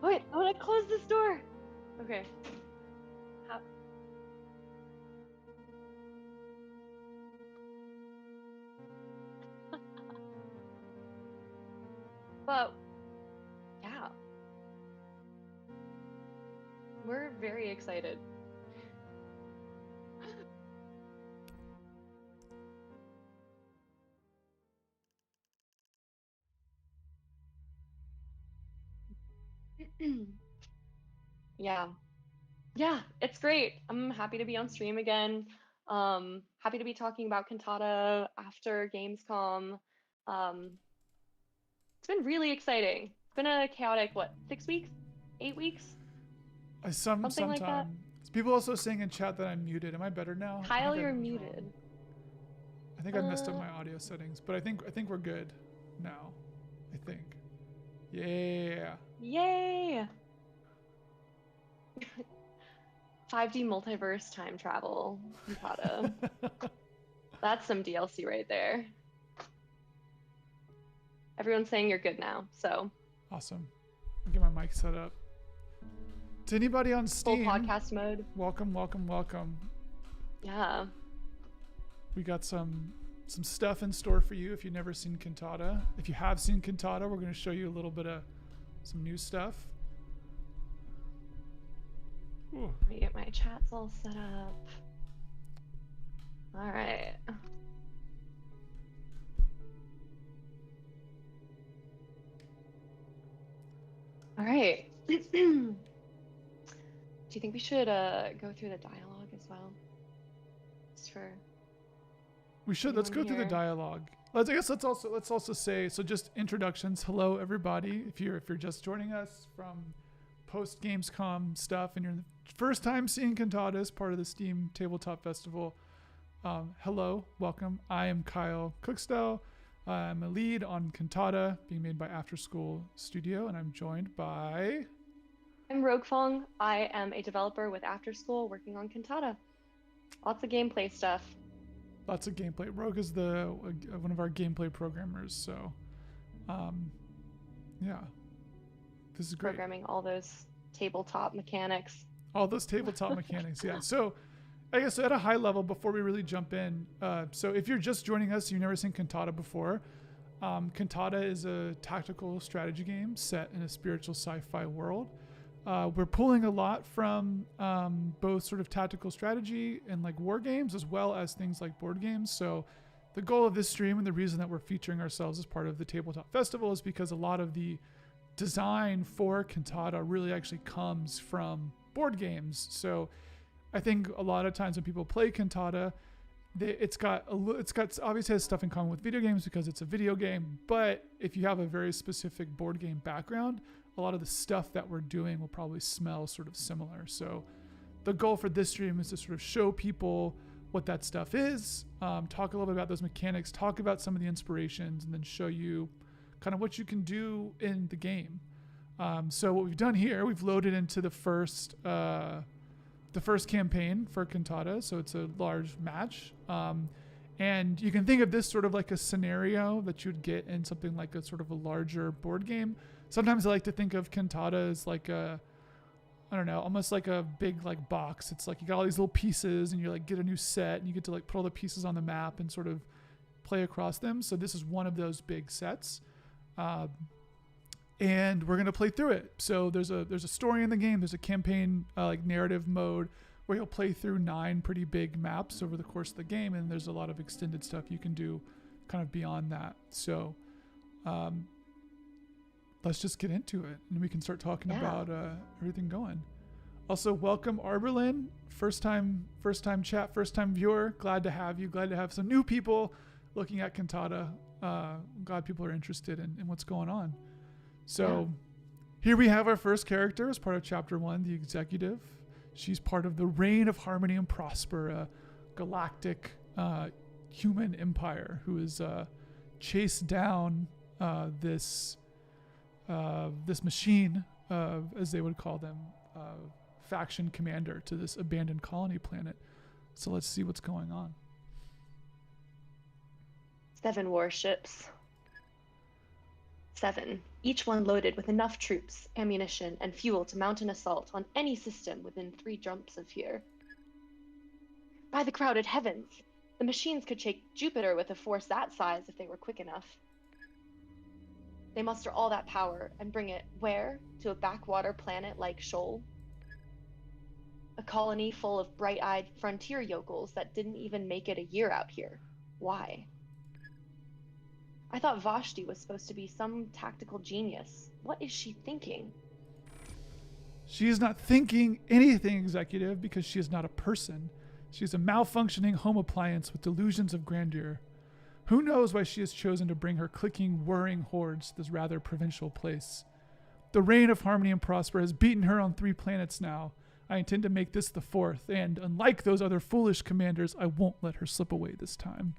Wait, I want to close this door. Okay. How... But yeah, we're very excited. Yeah. Yeah, it's great. I'm happy to be on stream again. Happy to be talking about Cantata after Gamescom. Um, it's been really exciting. It's been a chaotic, what, 6 weeks? 8 weeks? Something like that. Sometime. People also saying in chat that I'm muted. Am I better now? I Kyle, think I you're was wrong. muted. I think I messed up my audio settings, but I think we're good now. I think. Yeah. Yay! 5D multiverse time travel, Cantata. That's some DLC right there. Everyone's saying you're good now, so. Awesome. I'll get my mic set up. To anybody on Full Steam, podcast mode. welcome, welcome, welcome. Yeah. We got some stuff in store for you if you've never seen Cantata. If you have seen Cantata, we're going to show you a little bit of some new stuff. Ooh. Let me get my chats all set up. All right. All right. Do you think we should go through the dialogue as well? Just for we should. Let's go through the dialogue. I guess let's also say, so just introductions. Hello everybody. If you're just joining us from post Gamescom stuff and you're the first time seeing Cantata as part of the Steam Tabletop Festival, hello, welcome. I am Kyle Cookstow. I'm a lead on Cantata, being made by After School Studio, and I'm joined by... I'm Rogue Fong. I am a developer with After School working on Cantata. Lots of gameplay stuff. Lots of gameplay. Rogue is one of our gameplay programmers, so yeah. This is great. Programming all those tabletop mechanics. All those tabletop mechanics, yeah. So I guess at a high level, before we really jump in, so if you're just joining us, you've never seen Cantata before, Cantata is a tactical strategy game set in a spiritual sci-fi world. We're pulling a lot from both sort of tactical strategy and like war games, as well as things like board games. So the goal of this stream and the reason that we're featuring ourselves as part of the Tabletop Festival is because a lot of the design for Cantata really actually comes from board games. So I think a lot of times when people play Cantata, it's obviously has stuff in common with video games because it's a video game. But if you have a very specific board game background, a lot of the stuff that we're doing will probably smell sort of similar. So the goal for this stream is to sort of show people what that stuff is, talk a little bit about those mechanics, talk about some of the inspirations, and then show you kind of what you can do in the game. So what we've done here, we've loaded into the first campaign for Cantata. So it's a large match. And you can think of this sort of like a scenario that you'd get in something like a sort of a larger board game. Sometimes I like to think of Cantata as like almost like a big like box. It's like you got all these little pieces and you like get a new set and you get to like put all the pieces on the map and sort of play across them. So this is one of those big sets. And we're gonna play through it. So there's a story in the game. There's a campaign like narrative mode where you'll play through 9 pretty big maps over the course of the game, and there's a lot of extended stuff you can do kind of beyond that. So let's just get into it and we can start talking about everything going. Also, welcome Arberlin, first time chat, first time viewer. Glad to have you. Glad to have some new people looking at Cantata. Glad people are interested in what's going on. So here we have our first character as part of chapter 1, the executive. She's part of the Reign of Harmony and Prosper, a galactic human empire who has chased down this machine, as they would call them, faction commander to this abandoned colony planet. So let's see what's going on. 7 warships. 7. each one loaded with enough troops, ammunition, and fuel to mount an assault on any system within 3 jumps of here. By the crowded heavens! The machines could shake Jupiter with a force that size if they were quick enough. They muster all that power and bring it where? To a backwater planet like Shoal? A colony full of bright-eyed frontier yokels that didn't even make it a year out here. Why? I thought Vashti was supposed to be some tactical genius. What is she thinking? She is not thinking anything, Executive, because she is not a person. She is a malfunctioning home appliance with delusions of grandeur. Who knows why she has chosen to bring her clicking, whirring hordes to this rather provincial place? The reign of harmony and prosper has beaten her on 3 planets now. I intend to make this the 4th, and unlike those other foolish commanders, I won't let her slip away this time.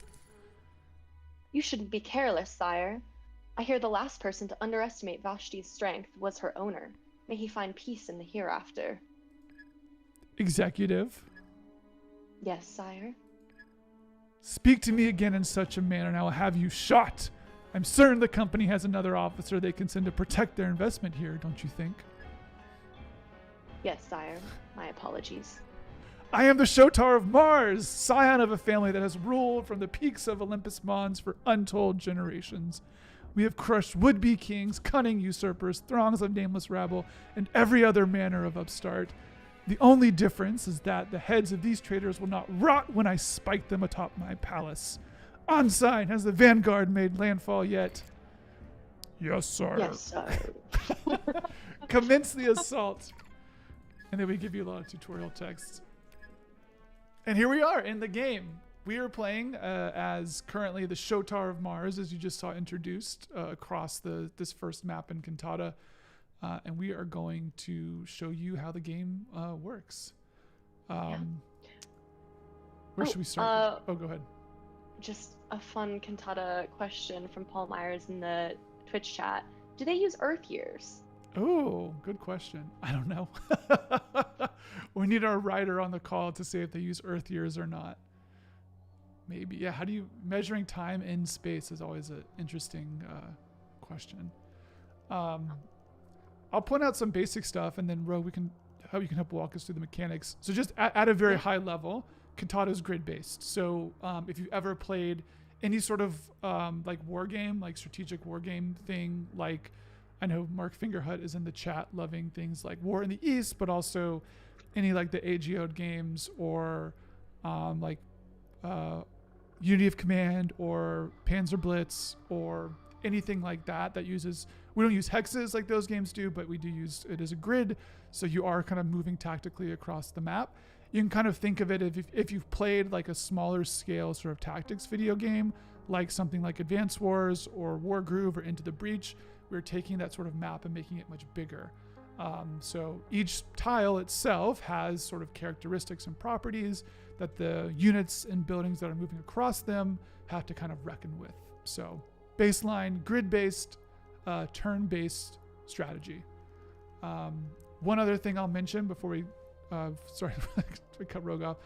You shouldn't be careless, sire. I hear the last person to underestimate Vashti's strength was her owner. May he find peace in the hereafter. Executive. Yes, sire. Speak to me again in such a manner and I will have you shot. I'm certain the company has another officer they can send to protect their investment here, don't you think? Yes, sire. My apologies. I am the Shotar of Mars, scion of a family that has ruled from the peaks of Olympus Mons for untold generations. We have crushed would-be kings, cunning usurpers, throngs of nameless rabble, and every other manner of upstart. The only difference is that the heads of these traitors will not rot when I spike them atop my palace. Ensign, has the vanguard made landfall yet? Yes, sir. Yes, sir. Commence the assault. And then we give you a lot of tutorial text. And here we are in the game. We are playing as currently the Shotar of Mars, as you just saw introduced across this first map in Cantata. And we are going to show you how the game works. Where should we start? Go ahead. Just a fun Cantata question from Paul Myers in the Twitch chat. Do they use Earth years? Oh, good question. I don't know. We need our writer on the call to say if they use Earth years or not. Maybe. Yeah. How do you measuring time in space is always an interesting question. I'll point out some basic stuff, and then Ro, you can help walk us through the mechanics. So just at a very high level, Cantata is grid based. So if you've ever played any sort of like war game, like strategic war game thing, like I know Mark Fingerhut is in the chat loving things like War in the East, but also any like the AGO games or like Unity of Command or Panzer Blitz or anything like that uses, we don't use hexes like those games do, but we do use it as a grid. So you are kind of moving tactically across the map. You can kind of think of it if you've played like a smaller scale sort of tactics video game, like something like Advance Wars or Wargroove or Into the Breach. We're taking that sort of map and making it much bigger. So each tile itself has sort of characteristics and properties that the units and buildings that are moving across them have to kind of reckon with. So baseline, grid-based, turn-based strategy. One other thing I'll mention before we, we cut Rogue off.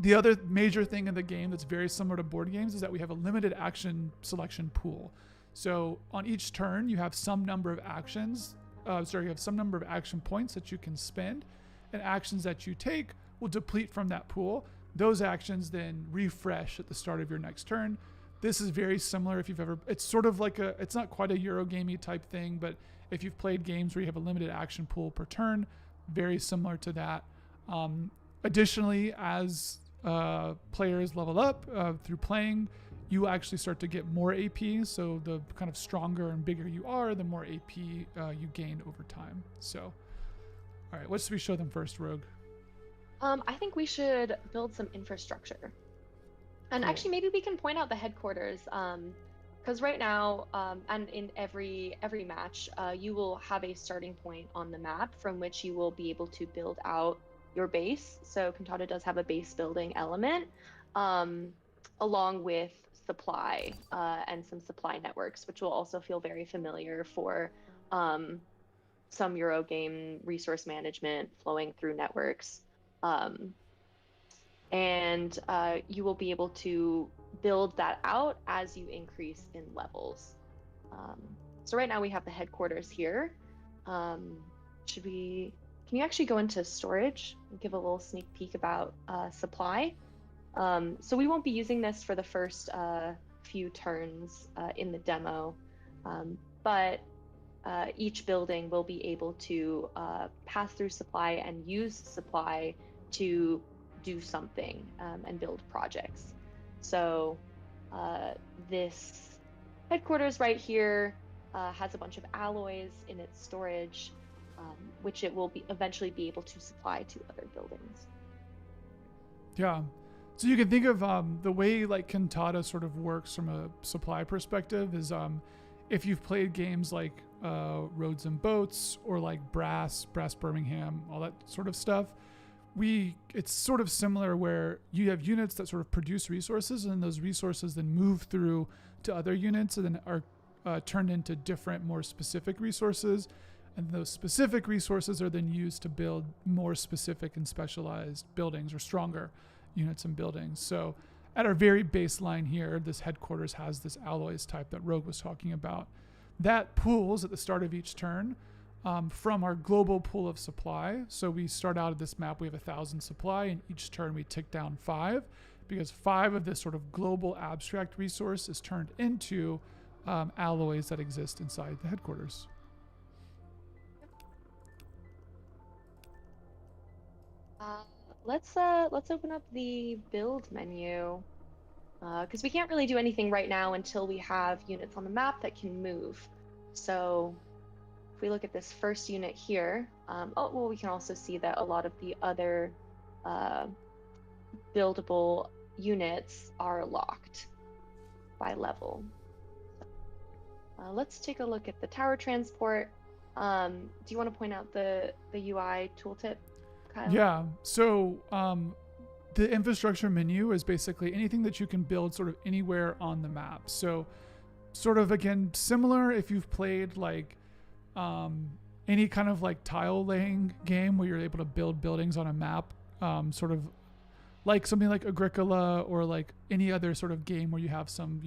The other major thing in the game that's very similar to board games is that we have a limited action selection pool. So on each turn, you have some number of actions. You have some number of action points that you can spend, and actions that you take will deplete from that pool. Those actions then refresh at the start of your next turn. This is very similar if you've ever, it's sort of like it's not quite a Eurogamey type thing, but if you've played games where you have a limited action pool per turn, very similar to that. Additionally, as players level up through playing, you actually start to get more AP. So the kind of stronger and bigger you are, the more AP you gain over time. So, all right, what should we show them first, Rogue? I think we should build some infrastructure. And Cool. actually, maybe we can point out the headquarters, because right now, and in every match, you will have a starting point on the map from which you will be able to build out your base. So Cantata does have a base building element, along with supply and some supply networks, which will also feel very familiar for some Eurogame resource management flowing through networks. And you will be able to build that out as you increase in levels. So right now we have the headquarters here. Um, can you actually go into storage and give a little sneak peek about supply? So we won't be using this for the first few turns in the demo, but each building will be able to pass through supply and use supply to do something and build projects. So this headquarters right here has a bunch of alloys in its storage, which it will eventually be able to supply to other buildings. Yeah. So you can think of the way like Cantata sort of works from a supply perspective is if you've played games like Roads and Boats or like Brass Birmingham, all that sort of stuff. It's sort of similar where you have units that sort of produce resources, and those resources then move through to other units and then are turned into different, more specific resources. And those specific resources are then used to build more specific and specialized buildings or stronger units and buildings. So at our very baseline here, this headquarters has this alloys type that Rogue was talking about. That pools at the start of each turn from our global pool of supply. So we start out of this map, we have 1,000 supply, and each turn we tick down 5, because 5 of this sort of global abstract resource is turned into alloys that exist inside the headquarters. Let's open up the build menu because we can't really do anything right now until we have units on the map that can move. So if we look at this first unit here, oh well, we can also see that a lot of the other buildable units are locked by level. Let's take a look at the tower transport. Do you want to point out the UI tooltip, Kyle? Yeah. So the infrastructure menu is basically anything that you can build sort of anywhere on the map. So sort of, again, similar if you've played like any kind of like tile laying game where you're able to build buildings on a map, sort of like something like Agricola or like any other sort of game where you have some,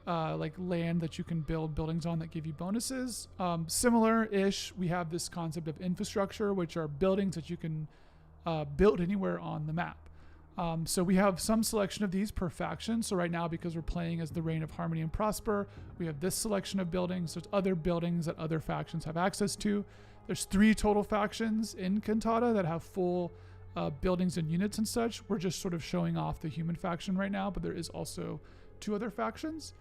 like land that you can build buildings on that give you bonuses. Similar-ish, we have this concept of infrastructure, which are buildings that you can build anywhere on the map. So we have some selection of these per faction. So right now, because we're playing as the Reign of Harmony and Prosper, we have this selection of buildings. There's other buildings that other factions have access to. There's 3 total factions in Cantata that have full buildings and units and such. We're just sort of showing off the human faction right now, but there is also 2 other factions.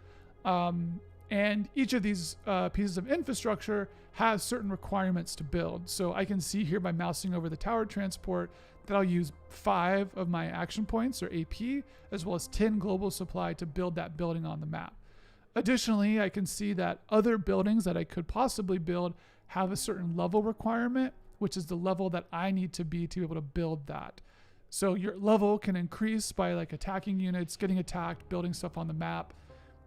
And each of these pieces of infrastructure has certain requirements to build. So I can see here by mousing over the tower transport that I'll use 5 of my action points or AP, as well as 10 global supply to build that building on the map. Additionally, I can see that other buildings that I could possibly build have a certain level requirement, which is the level that I need to be able to build that. So your level can increase by like attacking units, getting attacked, building stuff on the map,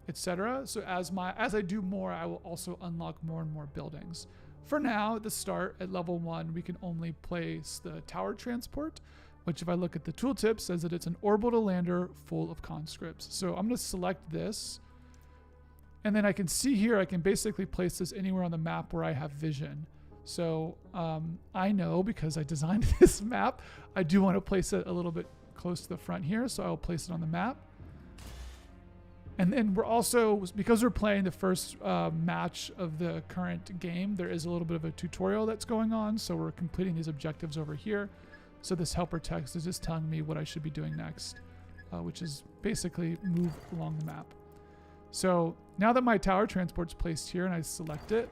etc. So as I do more, I will also unlock more and more buildings. For now, at the start, at level 1, we can only place the tower transport, which if I look at the tooltip, says that it's an orbital lander full of conscripts. So I'm going to select this, and then I can see here, I can basically place this anywhere on the map where I have vision. So I know, because I designed this map, I do want to place it a little bit close to the front here, so I'll place it on the map. And then we're also, because we're playing the first match of the current game, there is a little bit of a tutorial that's going on. So we're completing these objectives over here. So this helper text is just telling me what I should be doing next, which is basically move along the map. So now that my tower transport's placed here and I select it,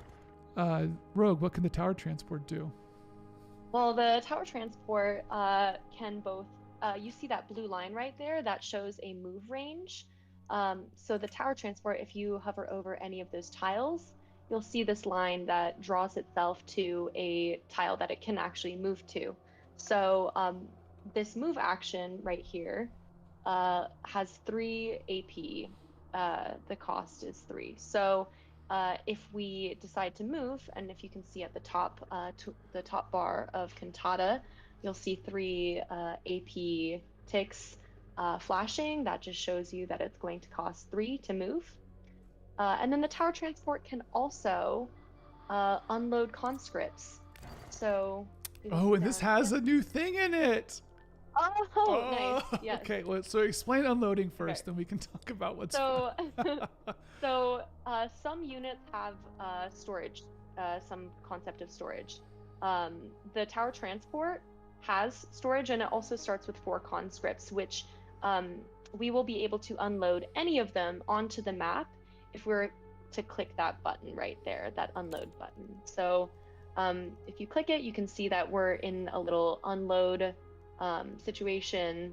Rogue, what can the tower transport do? Well, the tower transport can both, you see that blue line right there that shows a move range. So the tower transport, if you hover over any of those tiles, you'll see this line that draws itself to a tile that it can actually move to. So this move action right here has 3 AP. The cost is 3. So if we decide to move, and if you can see at the top, the top bar of Cantata, you'll see 3 AP ticks flashing. That just shows you that it's going to cost 3 to move. And then the tower transport can also unload conscripts. So moving Oh, and this down has here. a new thing in it. Oh, nice. Oh, Yes. okay. Well, so explain unloading Okay. first, then we can talk about what's fun. So, some units have storage, some concept of storage. The tower transport has storage, and it also starts with 4 conscripts, which um, we will be able to unload any of them onto the map if we're to click that button right there, that unload button. So, if you click it, you can see that we're in a little unload situation,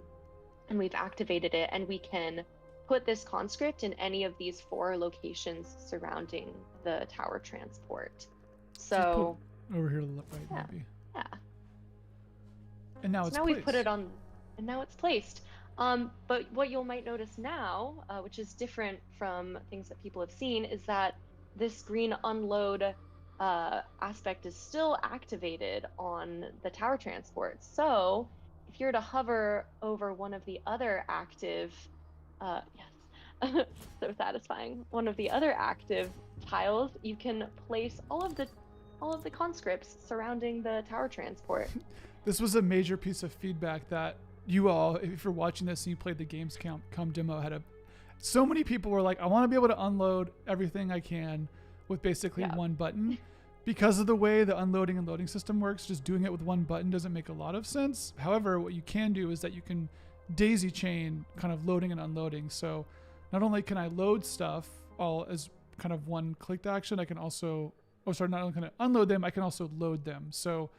and we've activated it, and we can put this conscript in any of these 4 locations surrounding the tower transport. Just put So over here to the right, yeah, maybe. yeah. And now So it's now we've put it placed. on, and now it's placed. But what you might notice now, which is different from things that people have seen, is that this green unload aspect is still activated on the tower transport. So if you're to hover over one of the other active, yes, so satisfying, one of the other active tiles, you can place all of the conscripts surrounding the tower transport. This was a major piece of feedback that you all, if you're watching this and you played the Gamescom demo, had a. So many people were like, I want to be able to unload everything I can with basically Yeah. one button. Because of the way the unloading and loading system works, just doing it with one button doesn't make a lot of sense. However, what you can do is that you can daisy chain kind of loading and unloading. So not only can I load stuff all as kind of one clicked action, I can also, oh, sorry, not only can I unload them, I can also load them. So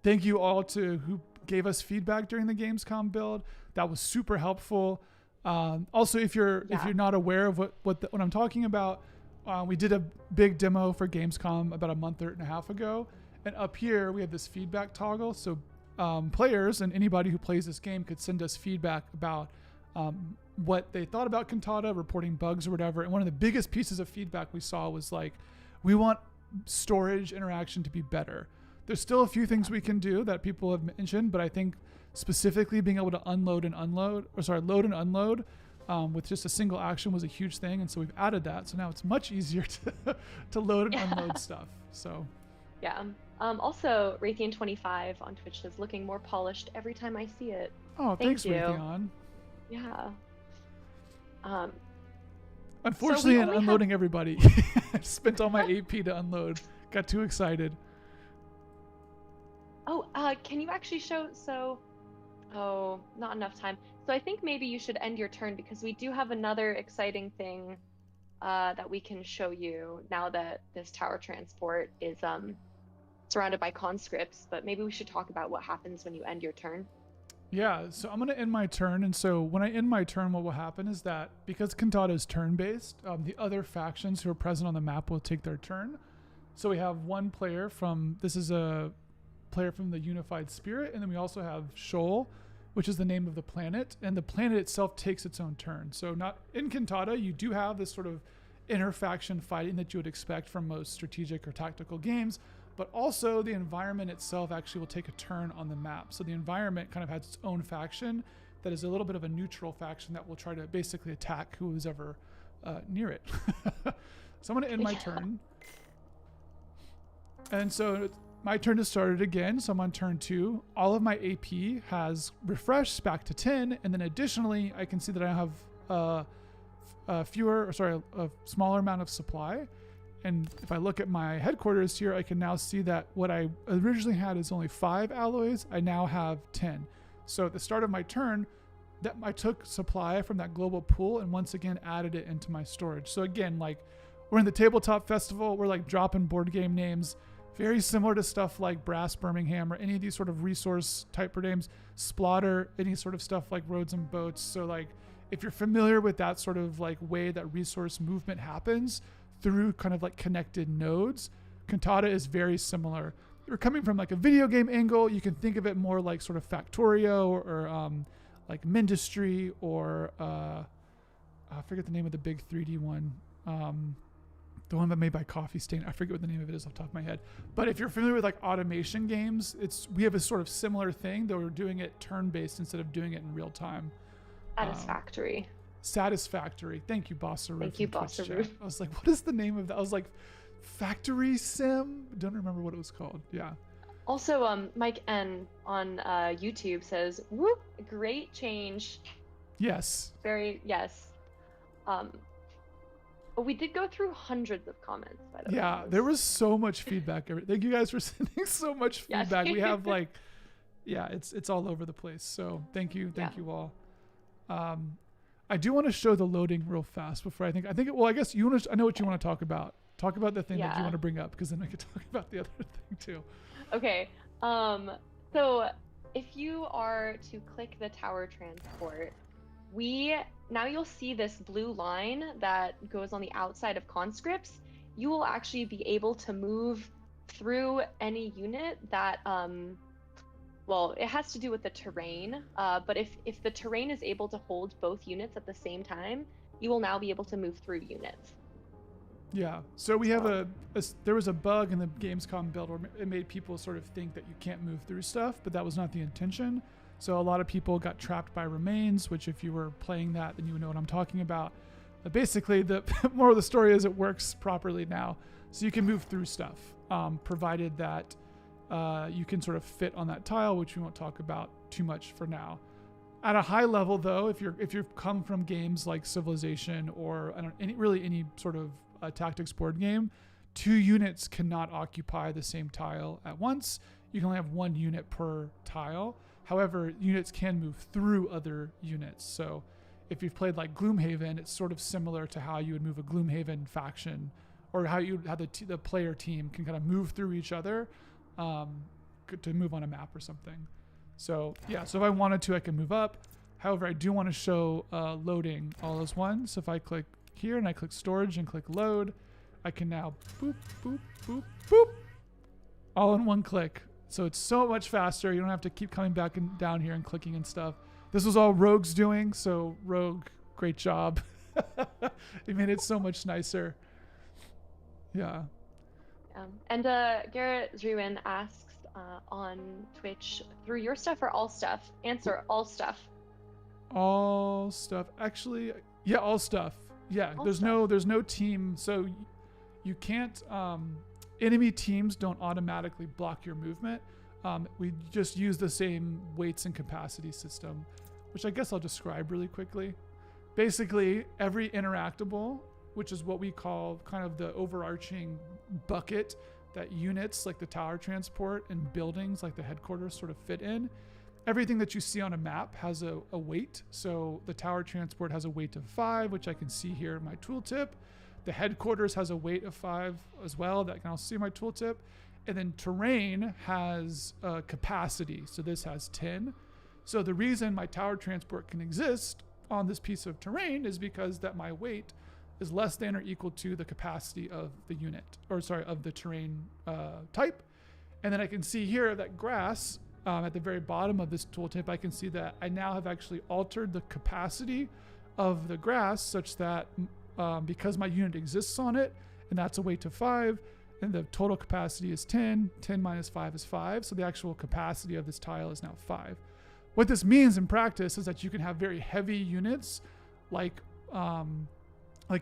thank you all to who gave us feedback during the Gamescom build. That was super helpful. Also, if you're Yeah. not aware of what I'm talking about, we did a big demo for Gamescom about a month and a half ago, and up here we have this feedback toggle. So players and anybody who plays this game could send us feedback about what they thought about Cantata, reporting bugs or whatever. And one of the biggest pieces of feedback we saw was like, we want storage interaction to be better. There's still a few things we can do that people have mentioned, but I think specifically being able to load and unload with just a single action was a huge thing. And so we've added that. So now it's much easier to load and Yeah. unload stuff. So Yeah. Also, Raytheon25 on Twitch says looking more polished every time I see it. oh, Thank thanks, you. Raytheon. Yeah. Um, Unfortunately, in only unloading everybody, I spent all my AP to unload. Got too excited. Oh, can you actually show? Oh, not enough time. So I think maybe you should end your turn because we do have another exciting thing that we can show you now that this tower transport is surrounded by conscripts. But maybe we should talk about what happens when you end your turn. Yeah, so I'm going to end my turn. And so when I end my turn, what will happen is that because Cantata is turn based, the other factions who are present on the map will take their turn. So we have one player this is a player from the Unified Spirit. And then we also have Shoal, which is the name of the planet. And the planet itself takes its own turn. So not in Cantata, you do have this sort of inter-faction fighting that you would expect from most strategic or tactical games. But also the environment itself actually will take a turn on the map. So the environment kind of has its own faction that is a little bit of a neutral faction that will try to basically attack who is ever near it. So I'm going to end my turn. And so my turn has started again. So I'm on turn 2. All of my AP has refreshed back to 10. And then additionally, I can see that I have a smaller amount of supply. And if I look at my headquarters here, I can now see that what I originally had is only 5 alloys. I now have 10. So at the start of my turn, that I took supply from that global pool and once again added it into my storage. So again, like we're in the Tabletop Festival, we're like dropping board game names, very similar to stuff like Brass Birmingham or any of these sort of resource type names, Splotter, any sort of stuff like Roads and Boats. So like if you're familiar with that sort of like way that resource movement happens, through kind of like connected nodes, Cantata is very similar. You're coming from like a video game angle, you can think of it more like sort of Factorio or like Mindustry or I forget the name of the big 3D one. The one that made by Coffee Stain. I forget what the name of it is off the top of my head. But if you're familiar with like automation games, we have a sort of similar thing, though we're doing it turn-based instead of doing it in real time. Satisfactory. Satisfactory. Thank you, Bossa Thank from you, Twitch Bossa chat. I was like, what is the name of that? I was like, Factory Sim? Don't remember what it was called. Yeah. Also, Mike N on YouTube says, "Whoop, great change." Yes. Yes. But we did go through hundreds of comments, by the way. Yeah, there was so much feedback. Thank you guys for sending so much feedback. Yes. We have like, yeah, it's all over the place. So thank you all. I do want to show the loading real fast before I guess you want to. I know what you want to talk about. Talk about the thing that you want to bring up, because then I could talk about the other thing too. Okay. So if you are to click the tower transport, now you'll see this blue line that goes on the outside of conscripts. You will actually be able to move through any unit that, well, it has to do with the terrain, but if the terrain is able to hold both units at the same time, you will now be able to move through units. Yeah, so we have there was a bug in the Gamescom build where it made people sort of think that you can't move through stuff, but that was not the intention. So a lot of people got trapped by remains, which if you were playing that, then you would know what I'm talking about. But basically, the moral of the story is it works properly now. So you can move through stuff, provided that you can sort of fit on that tile, which we won't talk about too much for now. At a high level, though, if you've come from games like Civilization or any sort of tactics board game, 2 units cannot occupy the same tile at once. You can only have 1 unit per tile. However, units can move through other units. So if you've played like Gloomhaven, it's sort of similar to how you would move a Gloomhaven faction, or how the player team can kind of move through each other to move on a map or something. So yeah, so if I wanted to, I can move up. However, I do want to show loading all as one. So if I click here and I click storage and click load, I can now boop, boop, boop, boop, all in one click. So it's so much faster. You don't have to keep coming back and down here and clicking and stuff. This was all Rogue's doing, so Rogue, great job. It made it so much nicer. Yeah. And Garrett Zruin asks on Twitch, through your stuff or all stuff? Answer, all stuff. All stuff. Actually, yeah, all stuff. Yeah, there's no team, so you can't. Enemy teams don't automatically block your movement. We just use the same weights and capacity system, which I guess I'll describe really quickly. Basically, every interactable, which is what we call kind of the overarching bucket that units like the tower transport and buildings like the headquarters sort of fit in. Everything that you see on a map has a weight. So the tower transport has a weight of 5, which I can see here in my tooltip. The headquarters has a weight of 5 as well, that I can also see in my tooltip. And then terrain has a capacity. So this has 10. So the reason my tower transport can exist on this piece of terrain is because that my weight is less than or equal to the capacity of the unit, of the terrain type. And then I can see here that grass, at the very bottom of this tooltip, I can see that I now have actually altered the capacity of the grass such that because my unit exists on it, and that's a weight of 5, and the total capacity is 10, 10 minus 5 is 5, so the actual capacity of this tile is now 5. What this means in practice is that you can have very heavy units like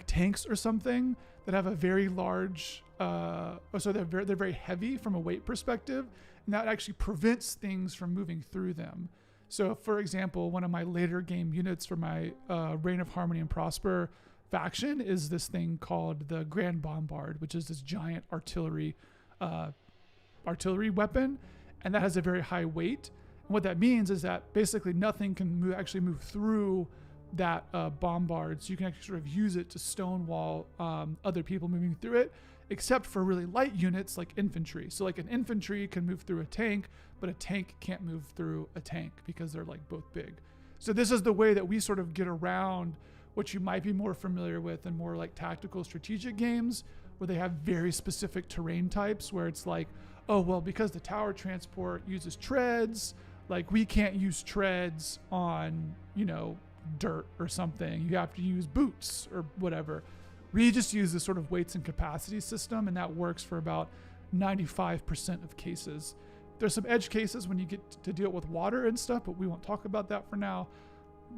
tanks or something that have a very large, so they're very heavy from a weight perspective, and that actually prevents things from moving through them. So for example, one of my later game units for my Reign of Harmony and Prosper faction is this thing called the Grand Bombard, which is this giant artillery weapon, and that has a very high weight. And what that means is that basically nothing can actually move through that bombard, so you can actually sort of use it to stonewall other people moving through it, except for really light units like infantry. So like an infantry can move through a tank, but a tank can't move through a tank because they're like both big. So this is the way that we sort of get around what you might be more familiar with in more like tactical strategic games, where they have very specific terrain types where it's like, oh, well, because the tower transport uses treads, like we can't use treads on, dirt or something. You have to use boots or whatever. We just use this sort of weights and capacity system, and that works for about 95% of cases. There's some edge cases when you get to deal with water and stuff, but we won't talk about that for now.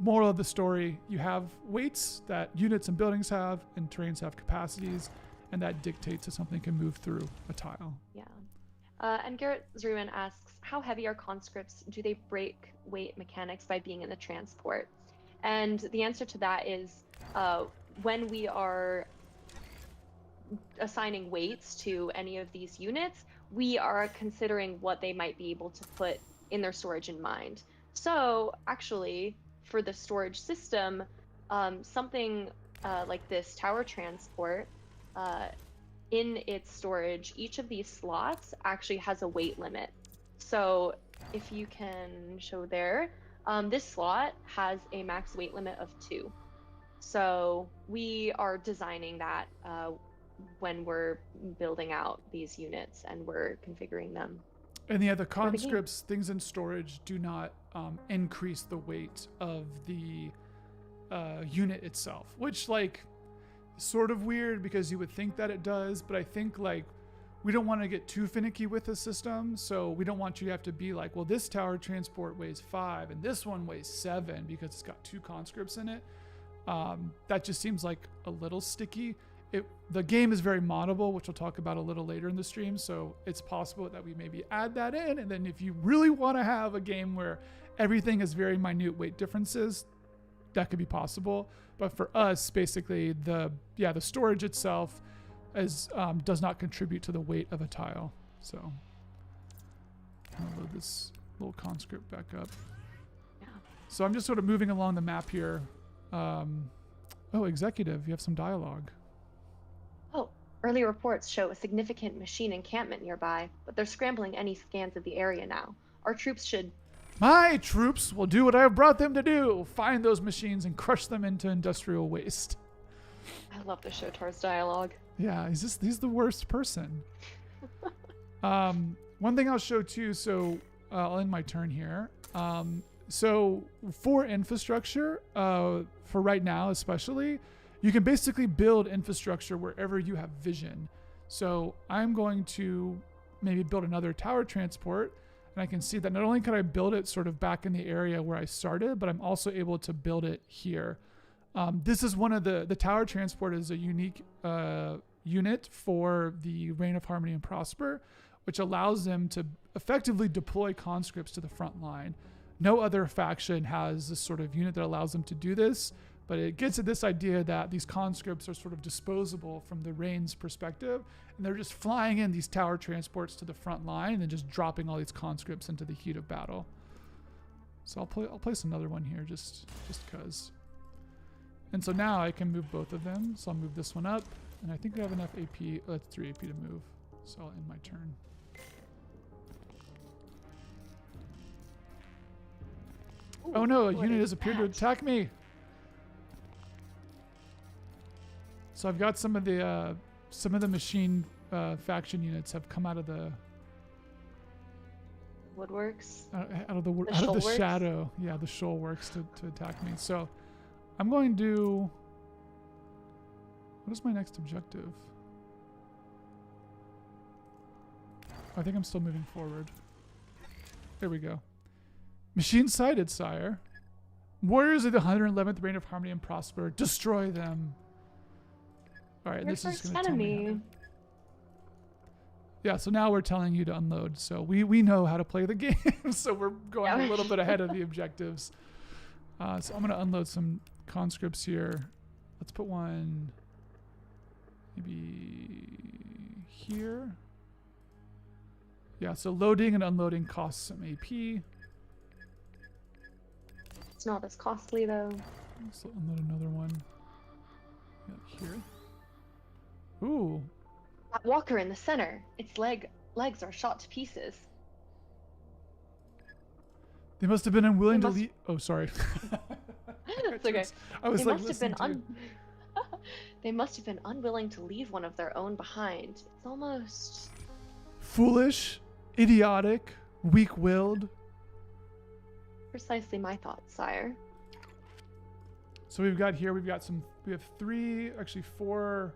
moral of the story, you have weights that units and buildings have, and terrains have capacities, and that dictates if something can move through a tile. Yeah. And Garrett Zruin asks, how heavy are conscripts? Do they break weight mechanics by being in the transport? And the answer to that is when we are assigning weights to any of these units, we are considering what they might be able to put in their storage in mind. So actually, for the storage system, something like this tower transport, in its storage, each of these slots actually has a weight limit. So if you can show there, this slot has a max weight limit of 2. So we are designing that when we're building out these units and we're configuring them. And yeah, the conscripts, things in storage, do not increase the weight of the unit itself, which like sort of weird because you would think that it does, but I think like we don't want to get too finicky with the system, so we don't want you to have to be like, well, this tower transport weighs 5 and this one weighs 7 because it's got 2 conscripts in it. That just seems like a little sticky. The game is very moddable, which we'll talk about a little later in the stream, so it's possible that we maybe add that in, and then if you really want to have a game where everything is very minute weight differences, that could be possible. But for us, basically, the storage itself does not contribute to the weight of a tile. So I'm gonna load this little conscript back up. Yeah. So I'm just sort of moving along the map here. Oh, executive, you have some dialogue. Oh, early reports show a significant machine encampment nearby, but they're scrambling any scans of the area now. Our troops should... My troops will do what I have brought them to do. Find those machines and crush them into industrial waste. I love the Shotar's dialogue. Yeah, he's the worst person. One thing I'll show too, so I'll end my turn here. So for infrastructure, for right now especially, you can basically build infrastructure wherever you have vision. So I'm going to maybe build another tower transport, and I can see that not only can I build it sort of back in the area where I started, but I'm also able to build it here. This is one of the tower transport is a unique unit for the Reign of Harmony and Prosper, which allows them to effectively deploy conscripts to the front line. No other faction has this sort of unit that allows them to do this, but it gets at this idea that these conscripts are sort of disposable from the Reign's perspective, and they're just flying in these tower transports to the front line and just dropping all these conscripts into the heat of battle. So I'll place another one here just because. And so now I can move both of them. So I'll move this one up, and I think we have enough AP. That's 3 AP to move. So I'll end my turn. Ooh, oh no, a unit has appeared to attack me. So I've got some of the machine faction units have come out of the Woodworks. Out of the shadow. Yeah, the shoal works to attack me. So I'm going to... What is my next objective? I think I'm still moving forward. There we go. Machine sighted, sire. Warriors of the 111th Reign of Harmony and Prosper. Destroy them. Alright, this is going to tell me. Yeah, so now we're telling you to unload. So we know how to play the game. So we're going a little bit ahead of the objectives. So I'm going to unload some conscripts here. Let's put one maybe here. Yeah, so loading and unloading costs some AP. It's not as costly though. Let's unload another one. Yeah, here. Ooh. That walker in the center. Its legs are shot to pieces. They must have been unwilling to leave. Oh, sorry. It's okay. I was they like, must have been They must have been unwilling to leave one of their own behind. It's almost foolish, idiotic, weak-willed. Precisely my thoughts, sire. So we have 4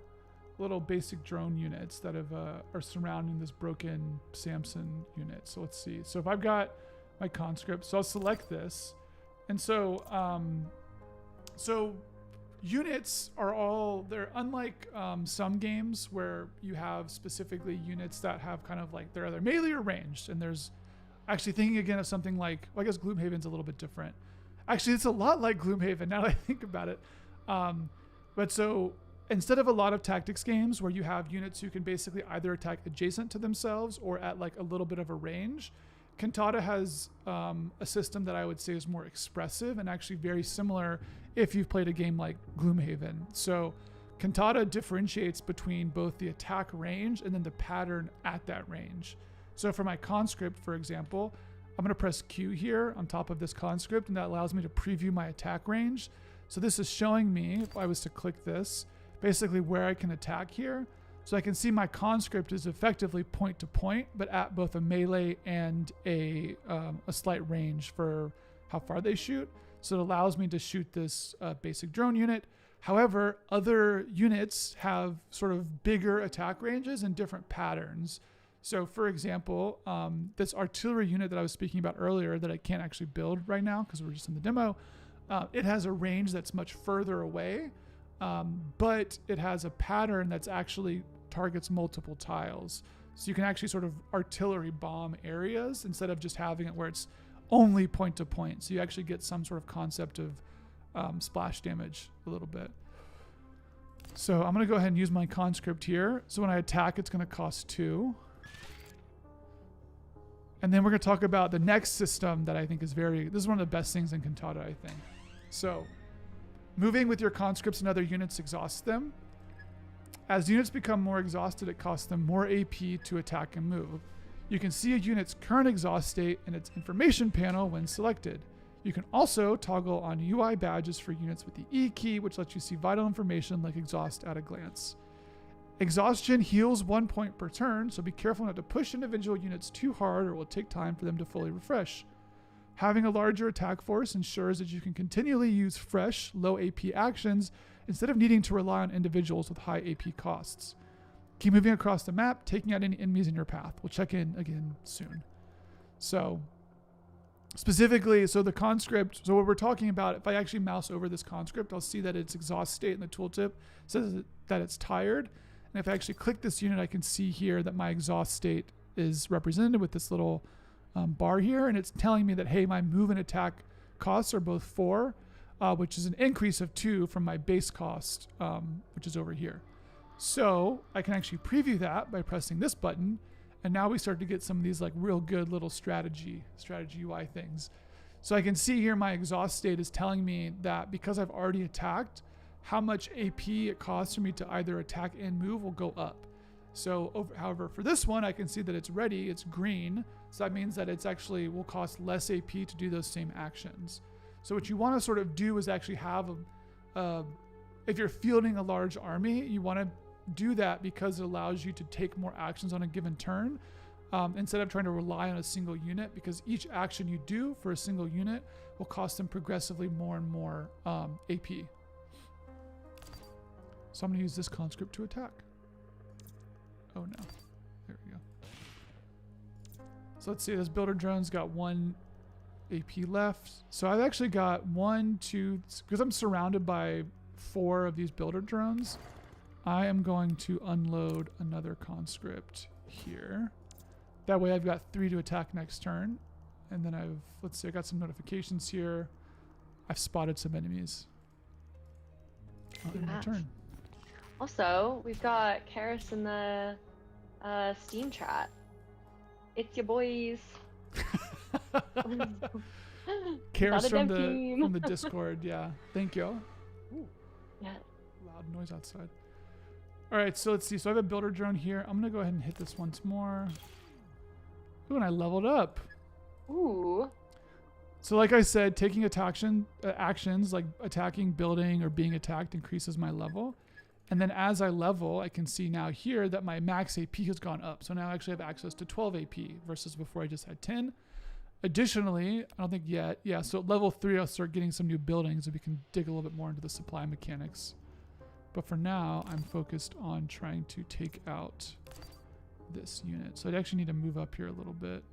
little basic drone units that are surrounding this broken Samson unit. So let's see. So if I've got my conscript, so I'll select this, And so units are they're unlike some games where you have specifically units that have kind of like, they're either melee or ranged. And there's actually thinking again of something like, well, I guess Gloomhaven's a little bit different. Actually, it's a lot like Gloomhaven now that I think about it. But so instead of a lot of tactics games where you have units who can basically either attack adjacent to themselves or at like a little bit of a range, Cantata has a system that I would say is more expressive and actually very similar if you've played a game like Gloomhaven. So Cantata differentiates between both the attack range and then the pattern at that range. So for my conscript, for example, I'm going to press Q here on top of this conscript, and that allows me to preview my attack range. So this is showing me, if I was to click this, basically where I can attack here. So I can see my conscript is effectively point to point, but at both a melee and a slight range for how far they shoot. So it allows me to shoot this basic drone unit. However, other units have sort of bigger attack ranges and different patterns. So for example, this artillery unit that I was speaking about earlier that I can't actually build right now because we're just in the demo, it has a range that's much further away, but it has a pattern that's actually targets multiple tiles. So you can actually sort of artillery bomb areas instead of just having it where it's only point to point. So you actually get some sort of concept of splash damage a little bit. So I'm going to go ahead and use my conscript here. So when I attack, it's going to cost 2. And then we're going to talk about the next system that I think is this is one of the best things in Cantata, I think. So moving with your conscripts and other units exhausts them. As units become more exhausted, it costs them more AP to attack and move. You can see a unit's current exhaust state in its information panel when selected. You can also toggle on UI badges for units with the E key, which lets you see vital information like exhaust at a glance. Exhaustion heals 1 point per turn, so be careful not to push individual units too hard or it will take time for them to fully refresh. Having a larger attack force ensures that you can continually use fresh, low AP actions instead of needing to rely on individuals with high AP costs. Keep moving across the map, taking out any enemies in your path. We'll check in again soon. So, specifically, so the conscript, so what we're talking about, if I actually mouse over this conscript, I'll see that its exhaust state in the tooltip says that it's tired. And if I actually click this unit, I can see here that my exhaust state is represented with this little bar here. And it's telling me that, hey, my move and attack costs are both 4, which is an increase of 2 from my base cost, which is over here. So I can actually preview that by pressing this button. And now we start to get some of these like real good little strategy UI things. So I can see here my exhaust state is telling me that because I've already attacked, how much AP it costs for me to either attack and move will go up. So however, for this one, I can see that it's ready, it's green. So that means that it's actually will cost less AP to do those same actions. So what you want to sort of do is actually have if you're fielding a large army, you want to do that because it allows you to take more actions on a given turn instead of trying to rely on a single unit, because each action you do for a single unit will cost them progressively more and more AP. So I'm going to use this conscript to attack. Oh no. There we go. So let's see, this builder drone's got 1 AP left. So I've actually got 1, 2, because I'm surrounded by 4 of these builder drones, I am going to unload another conscript here. That way I've got 3 to attack next turn. And then let's see, I got some notifications here. I've spotted some enemies. In my turn. Also, we've got Karis in the Steam chat. It's your boys. Karis from the Discord, yeah. Thank you. Ooh, yeah. Loud noise outside. All right, so let's see. So I have a builder drone here. I'm gonna go ahead and hit this once more. Ooh, and I leveled up. Ooh. So like I said, taking actions like attacking, building, or being attacked increases my level. And then as I level, I can see now here that my max AP has gone up. So now I actually have access to 12 AP versus before I just had 10. Additionally, I don't think yet. Yeah, so at level 3, I'll start getting some new buildings and we can dig a little bit more into the supply mechanics. But for now, I'm focused on trying to take out this unit. So I actually need to move up here a little bit.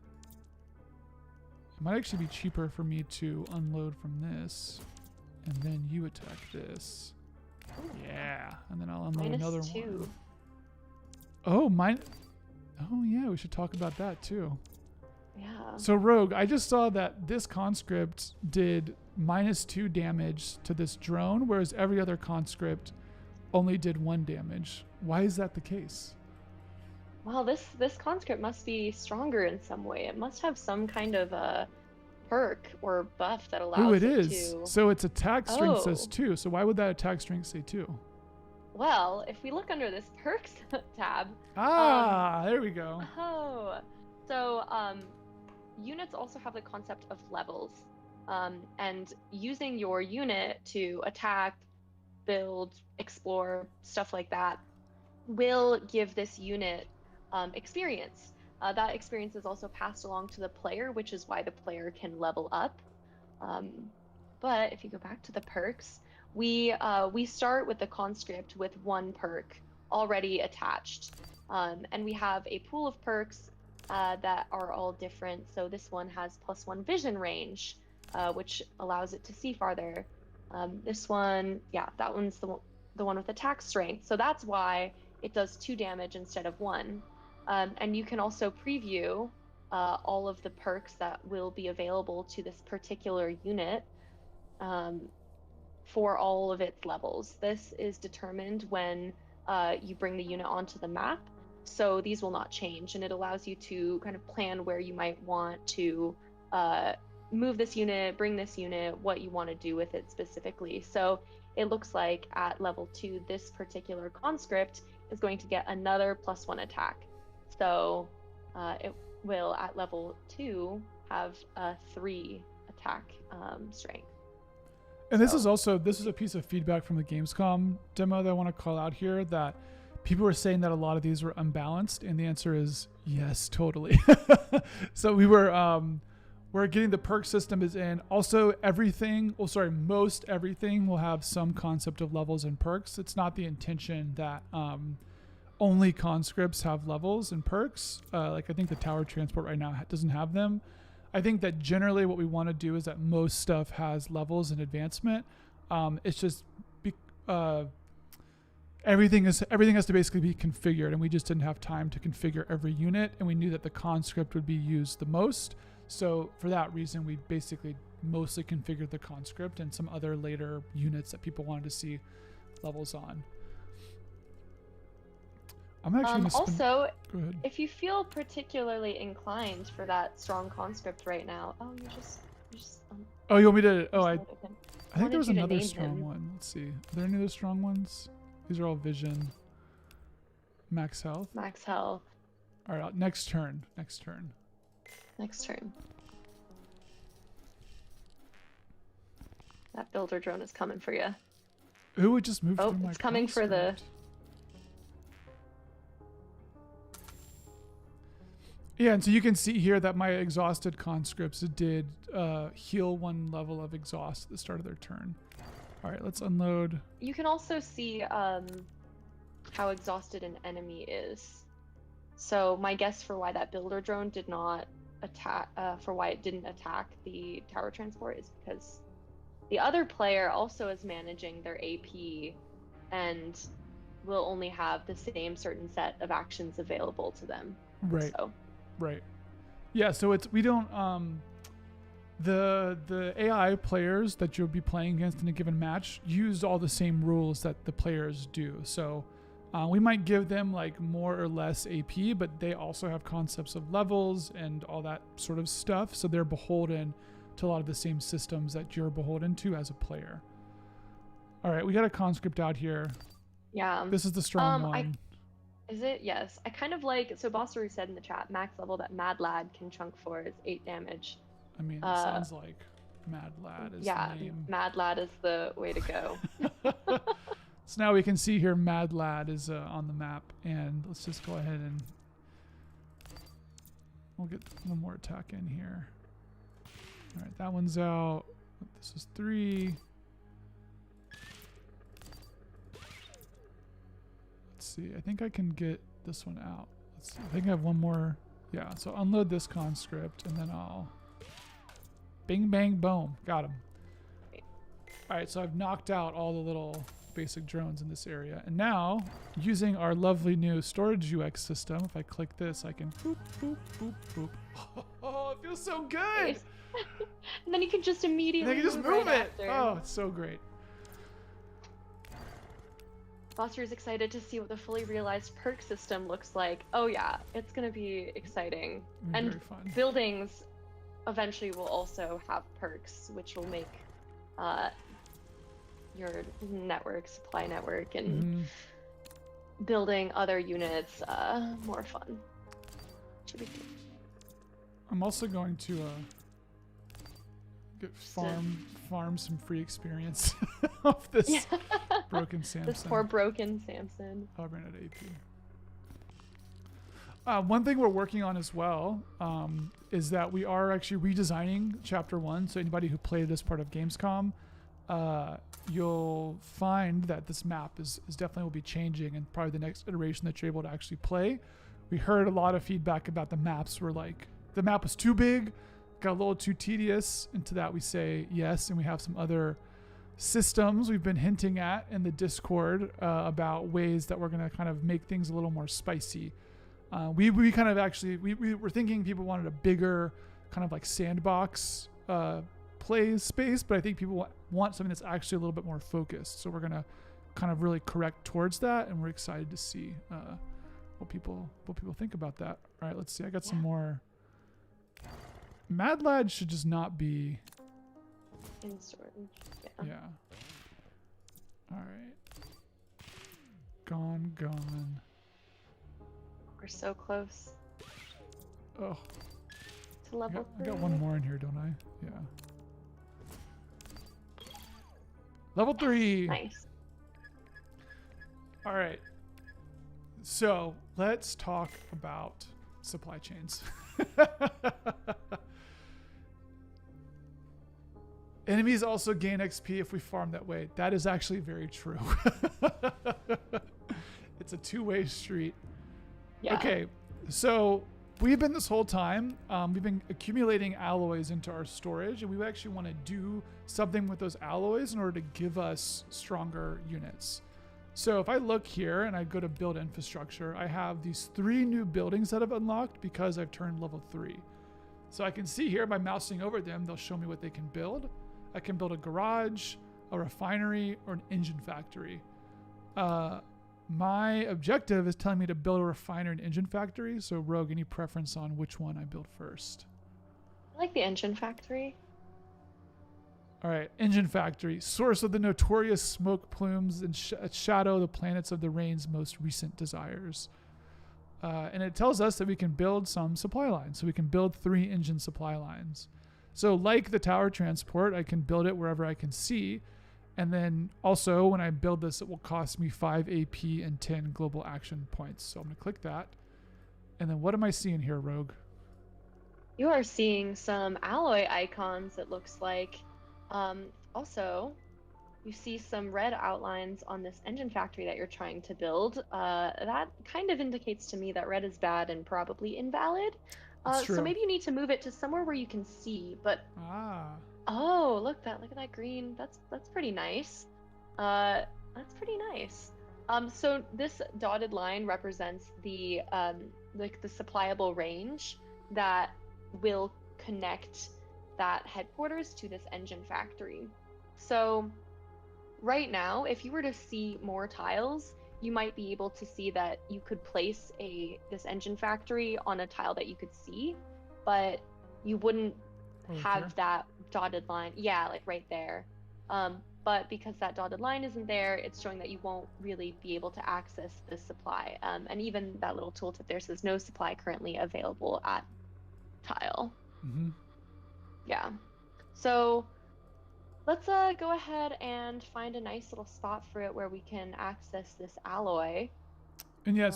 might actually be cheaper for me to unload from this, and then you attack this. Yeah, and then I'll unload another -2. one. Oh, mine. Oh yeah, we should talk about that too. Yeah. So Rogue, I just saw that this conscript did -2 damage to this drone, whereas every other conscript only did 1 damage. Why is that the case? Well, this conscript must be stronger in some way. It must have some kind of a perk or buff that Ooh, allows it it is. to. So its attack strength says Oh, 2. So why would that attack strength say 2? well, if we look under this perks tab, There we go. oh, so units also have the concept of levels, and using your unit to attack, build, explore, stuff like that, will give this unit experience. That experience is also passed along to the player, which is why the player can level up. Um, but if you go back to the perks, we start with the conscript with 1 perk already attached, and we have a pool of perks that are all different. So this one has +1 vision range, which allows it to see farther. This one, yeah, that one's the one with attack strength. So that's why it does 2 damage instead of 1. And you can also preview all of the perks that will be available to this particular unit for all of its levels. This is determined when you bring the unit onto the map, so these will not change, and it allows you to kind of plan where you might want to move this unit, bring this unit, what you want to do with it specifically. So it looks like at level 2, this particular conscript is going to get another +1 attack. So it will at level 2 have a 3 attack strength. And this is a piece of feedback from the Gamescom demo that I want to call out here, that people were saying that a lot of these were unbalanced, and the answer is yes, totally. So we're getting the perk system is in. Also, most everything will have some concept of levels and perks. It's not the intention that only conscripts have levels and perks. Like I think the tower transport right now doesn't have them. I think that generally what we want to do is that most stuff has levels and advancement. It's just everything has to basically be configured, and we just didn't have time to configure every unit, and we knew that the conscript would be used the most. So for that reason, we basically mostly configured the conscript and some other later units that people wanted to see levels on. I'm actually also, if you feel particularly inclined for that strong conscript right now, oh, you want me to? Oh, I think there was you to another name strong him. one. Let's see. Are there any other strong ones? These are all vision. Max health. Max health. All right, next turn. Next turn. That builder drone is coming for you. Who would just move through my it's coming for the. conscript? Yeah, and so you can see here that my exhausted conscripts did heal 1 level of exhaust at the start of their turn. All right, let's unload. You can also see how exhausted an enemy is. So my guess for why that builder drone did not attack, for why it didn't attack the tower transport, is because the other player also is managing their AP and will only have the same certain set of actions available to them. Right. So. Right. Yeah, so we don't the AI players that you'll be playing against in a given match use all the same rules that the players do. So we might give them like more or less AP, but they also have concepts of levels and all that sort of stuff. So they're beholden to a lot of the same systems that you're beholden to as a player. All right, we got a conscript out here. Yeah. This is the strong one. Is it? Yes. I kind of like, so Bossery said in the chat, max level that Mad Lad can chunk for is 8 damage. I mean, it sounds like Mad Lad is the name. Mad Lad is the way to go. So now we can see here Mad Lad is on the map, and let's just go ahead and we'll get 1 more attack in here. All right, that one's out. This is 3. See, I think I can get this one out. I think I have 1 more. Yeah, so unload this conscript, and then I'll Bing, bang, boom. Got him. All right, so I've knocked out all the little basic drones in this area. And now, using our lovely new storage UX system, if I click this, I can boop, boop, boop, boop. Oh, it feels so good. Nice. And then you can just immediately And I can just move right it. after. Oh, it's so great. Foster is excited to see what the fully realized perk system looks like. Oh yeah, it's gonna be exciting. And Very fun. buildings eventually will also have perks, which will make your supply network, and building other units more fun. Should be cool. I'm also going to farm some free experience off this broken Samson. This poor broken Samson. I ran out of AP. One thing we're working on as well is that we are actually redesigning Chapter 1. So anybody who played as part of Gamescom, you'll find that this map is definitely will be changing, and probably the next iteration that you're able to actually play. We heard a lot of feedback about the maps were like, the map was too big, got a little too tedious, and to that we say yes, and we have some other systems we've been hinting at in the Discord about ways that we're going to kind of make things a little more spicy. We kind of actually, we were thinking people wanted a bigger kind of like sandbox play space, but I think people want something that's actually a little bit more focused. So we're going to kind of really correct towards that, and we're excited to see what people think about that. All right, let's see. I got some more. Mad Lad should just not be In storage. Yeah. All right. Gone. We're so close Oh, to level I 3. got one more in here, don't I? Yeah. Level 3. Nice. All right. So let's talk about supply chains. Enemies also gain XP if we farm that way. That is actually very true. It's a two-way street. Yeah. Okay, so we've been this whole time, we've been accumulating alloys into our storage, and we actually want to do something with those alloys in order to give us stronger units. So if I look here and I go to build infrastructure, I have these 3 new buildings that I've unlocked because I've turned level 3. So I can see here by mousing over them, they'll show me what they can build. I can build a garage, a refinery, or an engine factory. My objective is telling me to build a refinery and engine factory. So Rogue, any preference on which one I build first? I like the engine factory. All right, engine factory, source of the notorious smoke plumes and shadow the planets of the rain's most recent desires. And it tells us that we can build some supply lines. So we can build 3 engine supply lines. So like the tower transport, I can build it wherever I can see. And then also when I build this, it will cost me 5 AP and 10 global action points. So I'm going to click that. And then what am I seeing here, Rogue? You are seeing some alloy icons, it looks like. Also, you see some red outlines on this engine factory that you're trying to build. That kind of indicates to me that red is bad and probably invalid. So maybe you need to move it to somewhere where you can see. But oh, look at that green. That's pretty nice. That's pretty nice. So this dotted line represents the like the supplyable range that will connect that headquarters to this engine factory. So right now, if you were to see more tiles, you might be able to see that you could place this engine factory on a tile that you could see, but you wouldn't have that dotted line. Yeah, like right there. But because that dotted line isn't there, it's showing that you won't really be able to access this supply. And even that little tooltip there says no supply currently available at tile. Mm-hmm. Yeah. So let's go ahead and find a nice little spot for it where we can access this alloy. And yeah,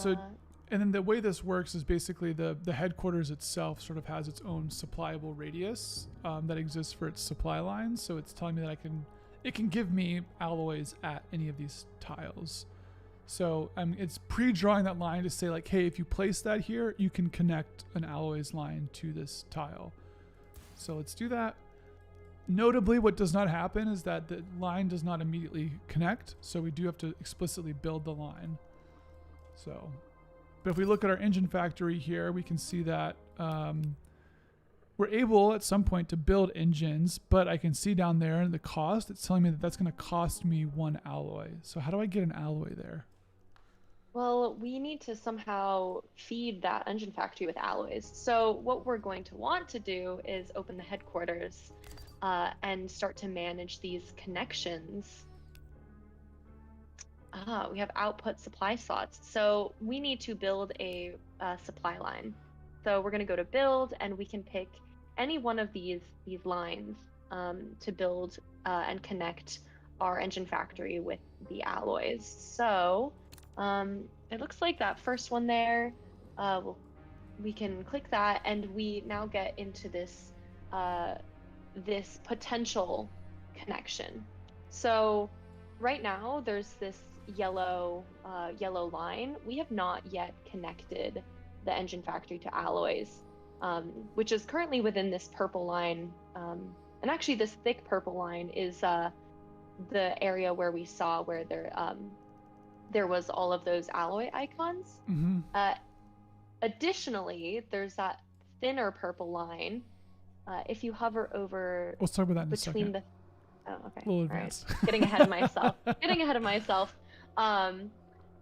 and then the way this works is basically the headquarters itself sort of has its own supplyable radius that exists for its supply lines. So it's telling me that it can give me alloys at any of these tiles. So it's pre-drawing that line to say like, hey, if you place that here, you can connect an alloys line to this tile. So let's do that. Notably, what does not happen is that the line does not immediately connect, so we do have to explicitly build the line. So, but if we look at our engine factory here, we can see that we're able at some point to build engines, but I can see down there in the cost, it's telling me that that's going to cost me 1 alloy. So how do I get an alloy there? Well, we need to somehow feed that engine factory with alloys. So what we're going to want to do is open the headquarters and start to manage these connections. We have output supply slots. So we need to build a supply line. So we're going to go to build, and we can pick any one of these lines to build and connect our engine factory with the alloys. So it looks like that first one there. We can click that, and we now get into this this potential connection. So right now there's this yellow line. We have not yet connected the engine factory to alloys, which is currently within this purple line. And actually, this thick purple line is the area where we saw where there was all of those alloy icons. Mm-hmm. Additionally, there's that thinner purple line. If you hover over We'll talk about that in between a second. the Oh, okay. A little All right. advanced. Getting ahead of myself. Getting ahead of myself.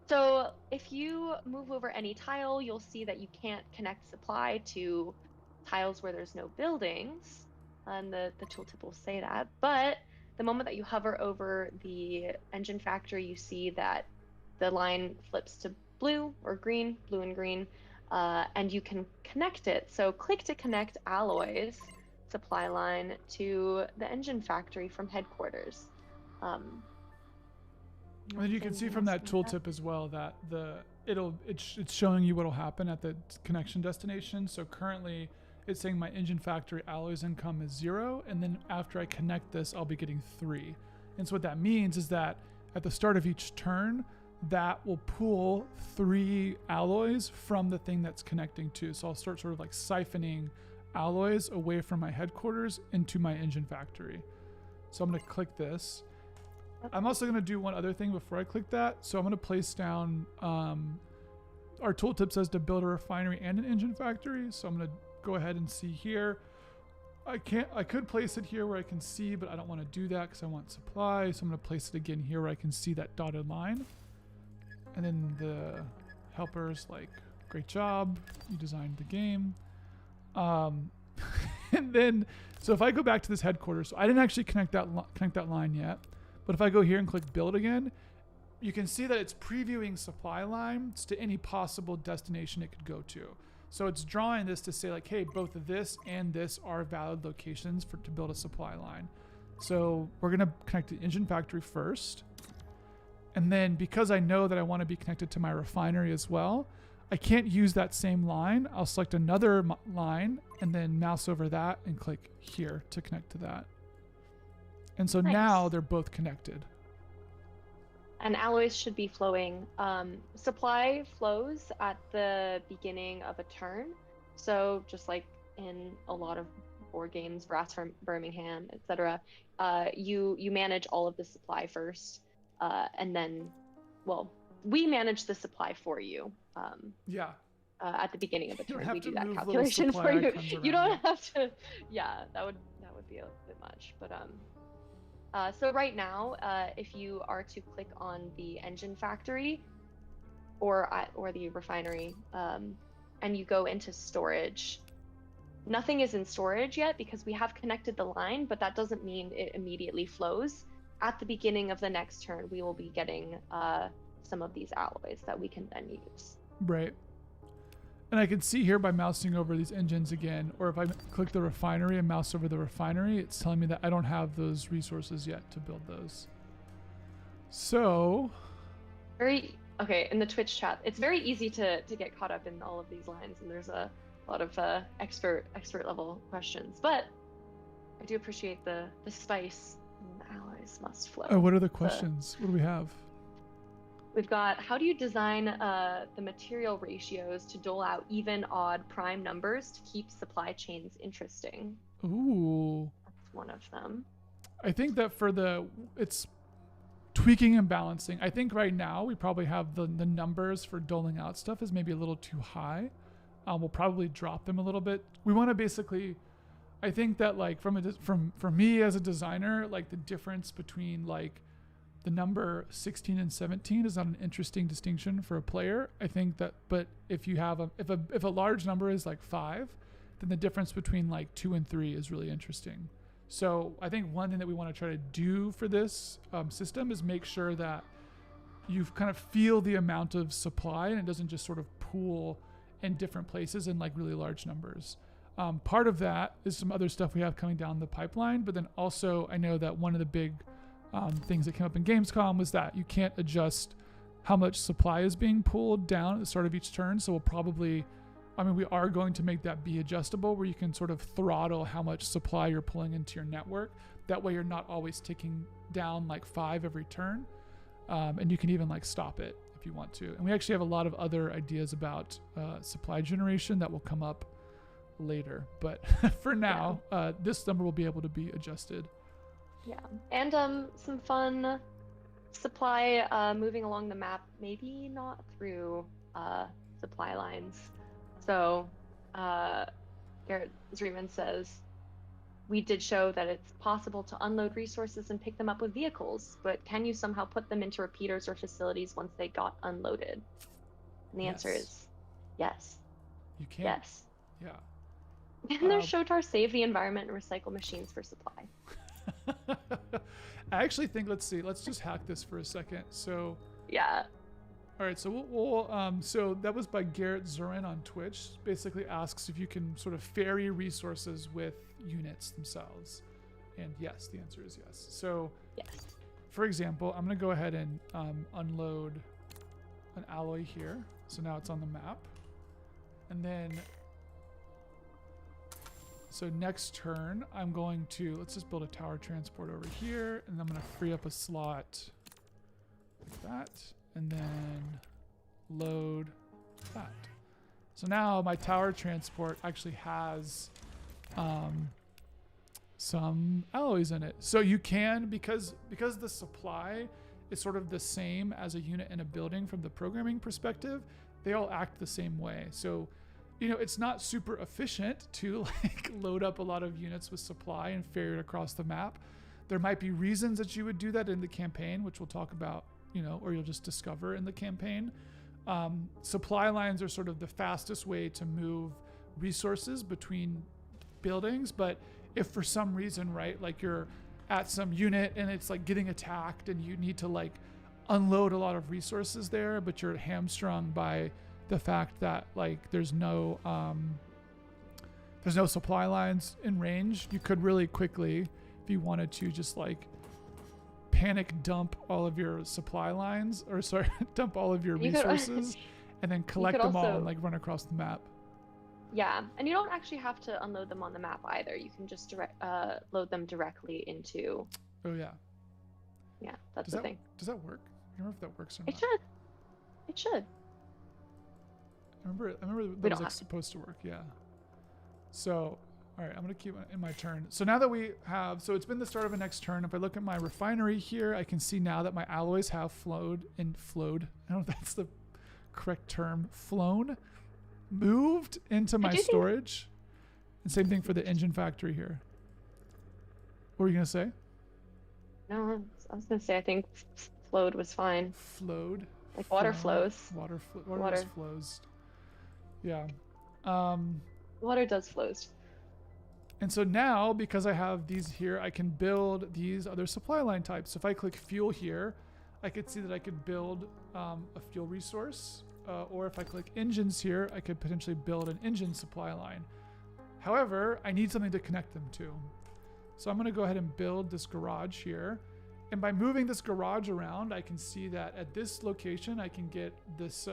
So if you move over any tile, you'll see that you can't connect supply to tiles where there's no buildings. And the tooltip will say that. But the moment that you hover over the engine factory, you see that the line flips to blue or green, blue and green, and you can connect it. So click to connect alloys supply line to the engine factory from headquarters. And you can see from that tooltip as well that it's showing you what'll happen at the connection destination. So currently it's saying my engine factory alloys income is 0, and then after I connect this, I'll be getting 3. And so what that means is that at the start of each turn, that will pull 3 alloys from the thing that's connecting to. So I'll start sort of like siphoning alloys away from my headquarters into my engine factory. So I'm going to click this. I'm also going to do one other thing before I click that. So I'm going to place down, our tooltip says to build a refinery and an engine factory. So I'm going to go ahead and see here. I could place it here where I can see, but I don't want to do that because I want supply. So I'm going to place it again here where I can see that dotted line. And then the helpers like, great job. You designed the game. And then, so if I go back to this headquarters, so I didn't actually connect that line yet, but if I go here and click build again, you can see that it's previewing supply lines to any possible destination it could go to. So it's drawing this to say like, hey, both this and this are valid locations to build a supply line. So we're going to connect the engine factory first. And then because I know that I want to be connected to my refinery as well, I can't use that same line. I'll select another line and then mouse over that and click here to connect to that. And so now they're both connected. And alloys should be flowing. Supply flows at the beginning of a turn. So just like in a lot of board games, Brass from Birmingham, etc., you manage all of the supply first, and then, well, we manage the supply for you. At the beginning of a turn, we do that calculation for you. You don't have to. Yeah, that would be a bit much, but so right now, if you are to click on the engine factory or the refinery, and you go into storage, nothing is in storage yet because we have connected the line, but that doesn't mean it immediately flows. At the beginning of the next turn, we will be getting some of these alloys that we can then use. Right. And I can see here by mousing over these engines again, or if I click the refinery and mouse over the refinery, it's telling me that I don't have those resources yet to build those. So... Okay, in the Twitch chat, it's very easy to get caught up in all of these lines, and there's a lot of expert level questions, but I do appreciate the spice. The alloys must flow. Oh, what are the questions? What do we have? We've got, how do you design the material ratios to dole out even, odd, prime numbers to keep supply chains interesting? Ooh. one of them. I think that it's tweaking and balancing. I think right now we probably have the numbers for doling out stuff is maybe a little too high. We'll probably drop them a little bit. We want to basically, I think that like for me as a designer, like the difference between like the number 16 and 17 is not an interesting distinction for a player. I think that, but if you have if a large number is like 5, then the difference between like 2 and 3 is really interesting. So I think one thing that we want to try to do for this system is make sure that you kind of feel the amount of supply and it doesn't just sort of pool in different places in like really large numbers. Part of that is some other stuff we have coming down the pipeline, but then also I know that one of the big things that came up in Gamescom was that you can't adjust how much supply is being pulled down at the start of each turn. So we'll probably, we are going to make that be adjustable where you can sort of throttle how much supply you're pulling into your network. That way you're not always ticking down like 5 every turn. And you can even like stop it if you want to. And we actually have a lot of other ideas about supply generation that will come up later. But for now, this number will be able to be adjusted. Yeah, and some fun supply moving along the map, maybe not through supply lines. So Garrett Zreeman says, we did show that it's possible to unload resources and pick them up with vehicles, but can you somehow put them into repeaters or facilities once they got unloaded? And the answer is yes. You can. Yes. Yeah. And there's Shotar Save the Environment and Recycle Machines for supply. I actually think, let's just hack this for a second. So yeah. All right, so we'll so that was by Garrett Zurin on Twitch. Basically asks if you can sort of ferry resources with units themselves. And yes, the answer is yes. So yes. For example, I'm going to go ahead and unload an alloy here. So now it's on the map. And then, so next turn, I'm going to, let's just build a tower transport over here. And I'm going to free up a slot like that. And then load that. So now my tower transport actually has some alloys in it. So you can, because the supply is sort of the same as a unit in a building from the programming perspective, they all act the same way. So, it's not super efficient to like load up a lot of units with supply and ferry it across the map. There might be reasons that you would do that in the campaign, which we'll talk about, or you'll just discover in the campaign. Supply lines are sort of the fastest way to move resources between buildings. But if for some reason, right, like you're at some unit and it's like getting attacked and you need to like unload a lot of resources there, but you're hamstrung by the fact that like there's no supply lines in range, you could really quickly, if you wanted to, just like panic dump all of your supply lines, or sorry, dump all of your resources and then collect them all and like run across the map. Yeah, and you don't actually have to unload them on the map either. You can just load them directly into. Oh yeah. Yeah, that's the thing. Does that work? I remember if that works or not. It should. I remember that was like supposed to work. Yeah. So, all right, I'm gonna keep in my turn. So now that we have, so it's been the start of a next turn. If I look at my refinery here, I can see now that my alloys have flowed. I don't know if that's the correct term. Moved into my storage. And same thing for the engine factory here. What were you gonna say? No, I was gonna say I think flowed was fine. Flowed. Like water flows. Water just flows. Yeah. Water does flows. And so now, because I have these here, I can build these other supply line types. So if I click fuel here, I could see that I could build a fuel resource. Or if I click engines here, I could potentially build an engine supply line. However, I need something to connect them to. So I'm going to go ahead and build this garage here. And by moving this garage around, I can see that at this location, I can get this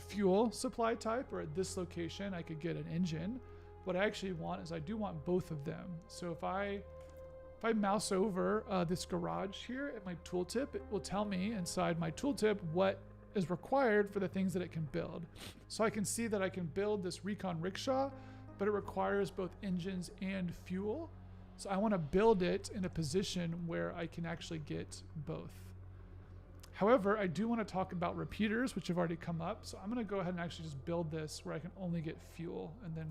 fuel supply type, or at this location, I could get an engine. What I actually want is I do want both of them. So if I mouse over this garage here at my tooltip, it will tell me inside my tooltip what is required for the things that it can build. So I can see that I can build this recon rickshaw, but it requires both engines and fuel. So I want to build it in a position where I can actually get both. However, I do want to talk about repeaters, which have already come up. So I'm going to go ahead and actually just build this where I can only get fuel. And then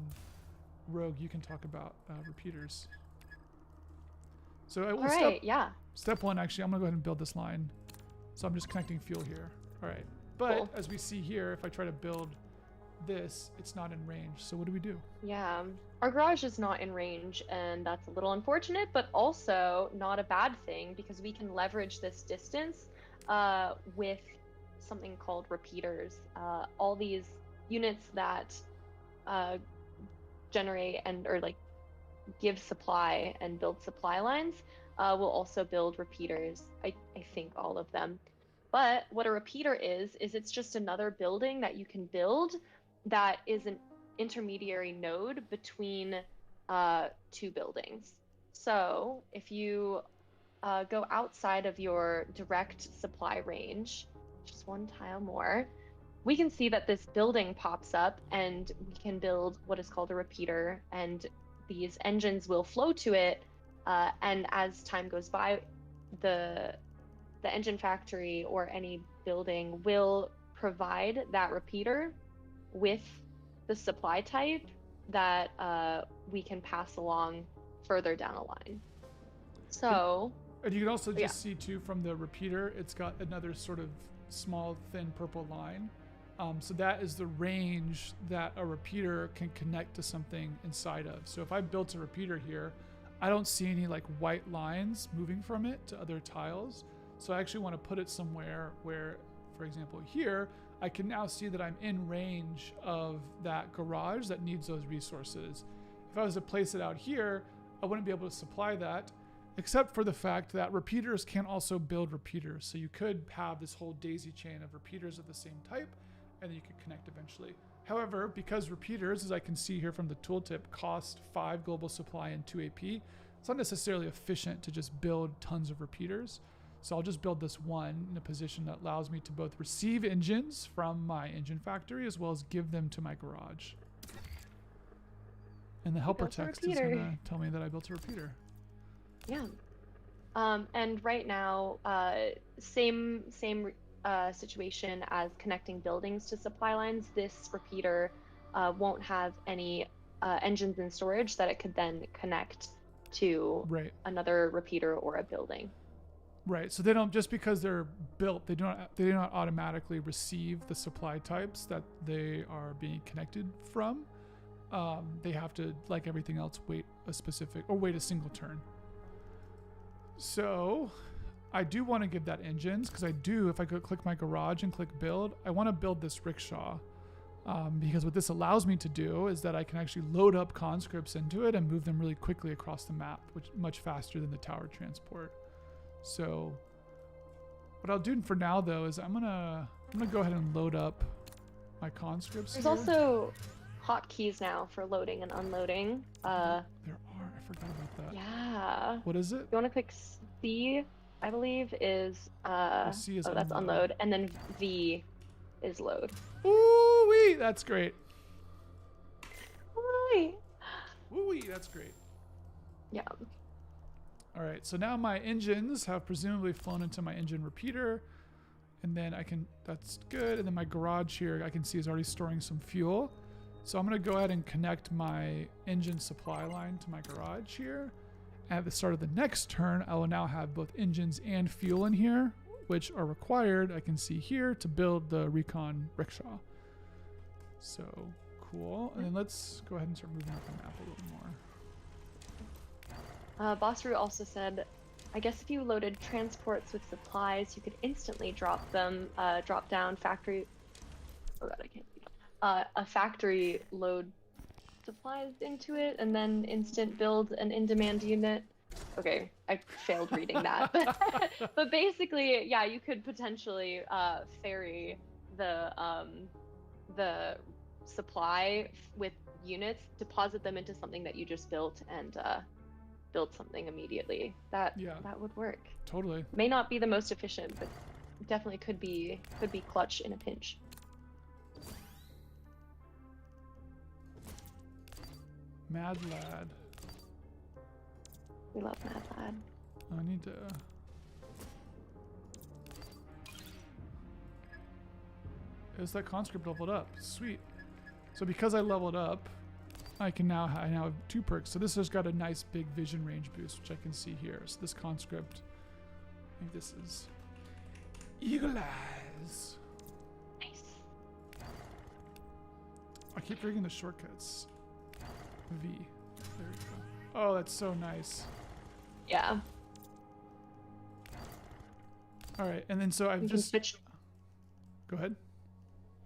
Rogue, you can talk about repeaters. So I will step one, actually, I'm going to go ahead and build this line. So I'm just connecting fuel here. All right. But as we see here, if I try to build this, it's not in range. So what do we do? Yeah, our garage is not in range, and that's a little unfortunate, but also not a bad thing because we can leverage this distance with something called repeaters. All these units that generate or like give supply and build supply lines will also build repeaters. I think all of them. But what a repeater is it's just another building that you can build that is an intermediary node between two buildings. So if you go outside of your direct supply range, just one tile more, we can see that this building pops up and we can build what is called a repeater, and these engines will flow to it. And as time goes by, the engine factory or any building will provide that repeater with the supply type that we can pass along further down a line. So, and you can also just see too from the repeater, it's got another sort of small thin purple line. So that is the range that a repeater can connect to something inside of. So if I built a repeater here, I don't see any like white lines moving from it to other tiles. So I actually want to put it somewhere where, for example, here, I can now see that I'm in range of that garage that needs those resources. If I was to place it out here, I wouldn't be able to supply that, except for the fact that repeaters can also build repeaters. So you could have this whole daisy chain of repeaters of the same type, and then you could connect eventually. However, because repeaters, as I can see here from the tooltip, cost 5 global supply and 2 AP, it's not necessarily efficient to just build tons of repeaters. So I'll just build this one in a position that allows me to both receive engines from my engine factory as well as give them to my garage. And the helper text is going to tell me that I built a repeater. Yeah. And right now, same situation as connecting buildings to supply lines. This repeater won't have any engines in storage that it could then connect to another repeater or a building. Right. So they don't, just because they're built, they do not automatically receive the supply types that they are being connected from. They have to, like everything else, wait a single turn. So I do want to give that engines, because if I go click my garage and click build, I want to build this rickshaw. Because what this allows me to do is that I can actually load up conscripts into it and move them really quickly across the map, which much faster than the tower transport. So what I'll do for now though is I'm gonna go ahead and load up my conscripts. There's also hotkeys now for loading and unloading. There are. I forgot about that. Yeah. What is it? You want to click C, I believe, is C is that's unload, and then V is load. Ooh wee, that's great. Ooh wee, that's great. Yeah. All right, so now my engines have presumably flown into my engine repeater, and then that's good. And then my garage here, I can see is already storing some fuel. So I'm gonna go ahead and connect my engine supply line to my garage here. And at the start of the next turn, I will now have both engines and fuel in here, which are required, I can see here, to build the recon rickshaw. So cool. And then let's go ahead and start moving up the map a little more. Bossru also said, I guess if you loaded transports with supplies, you could instantly drop down factory. Oh god, I can't see. A factory load supplies into it and then instant build an in-demand unit. Okay, I failed reading that. But basically, yeah, you could potentially ferry the supply with units, deposit them into something that you just built, and build something immediately. That would work. Totally. May not be the most efficient, but definitely could be clutch in a pinch. Mad lad. We love Mad Lad. I need to... Is that conscript leveled up? Sweet. So because I leveled up, I now have 2 perks. So this has got a nice big vision range boost, which I can see here. So this conscript, I think this is Eagle Eyes. Nice. I keep forgetting the shortcuts. V. There we go. Oh, that's so nice. Yeah. All right, and then so I've just... Switch. Go ahead.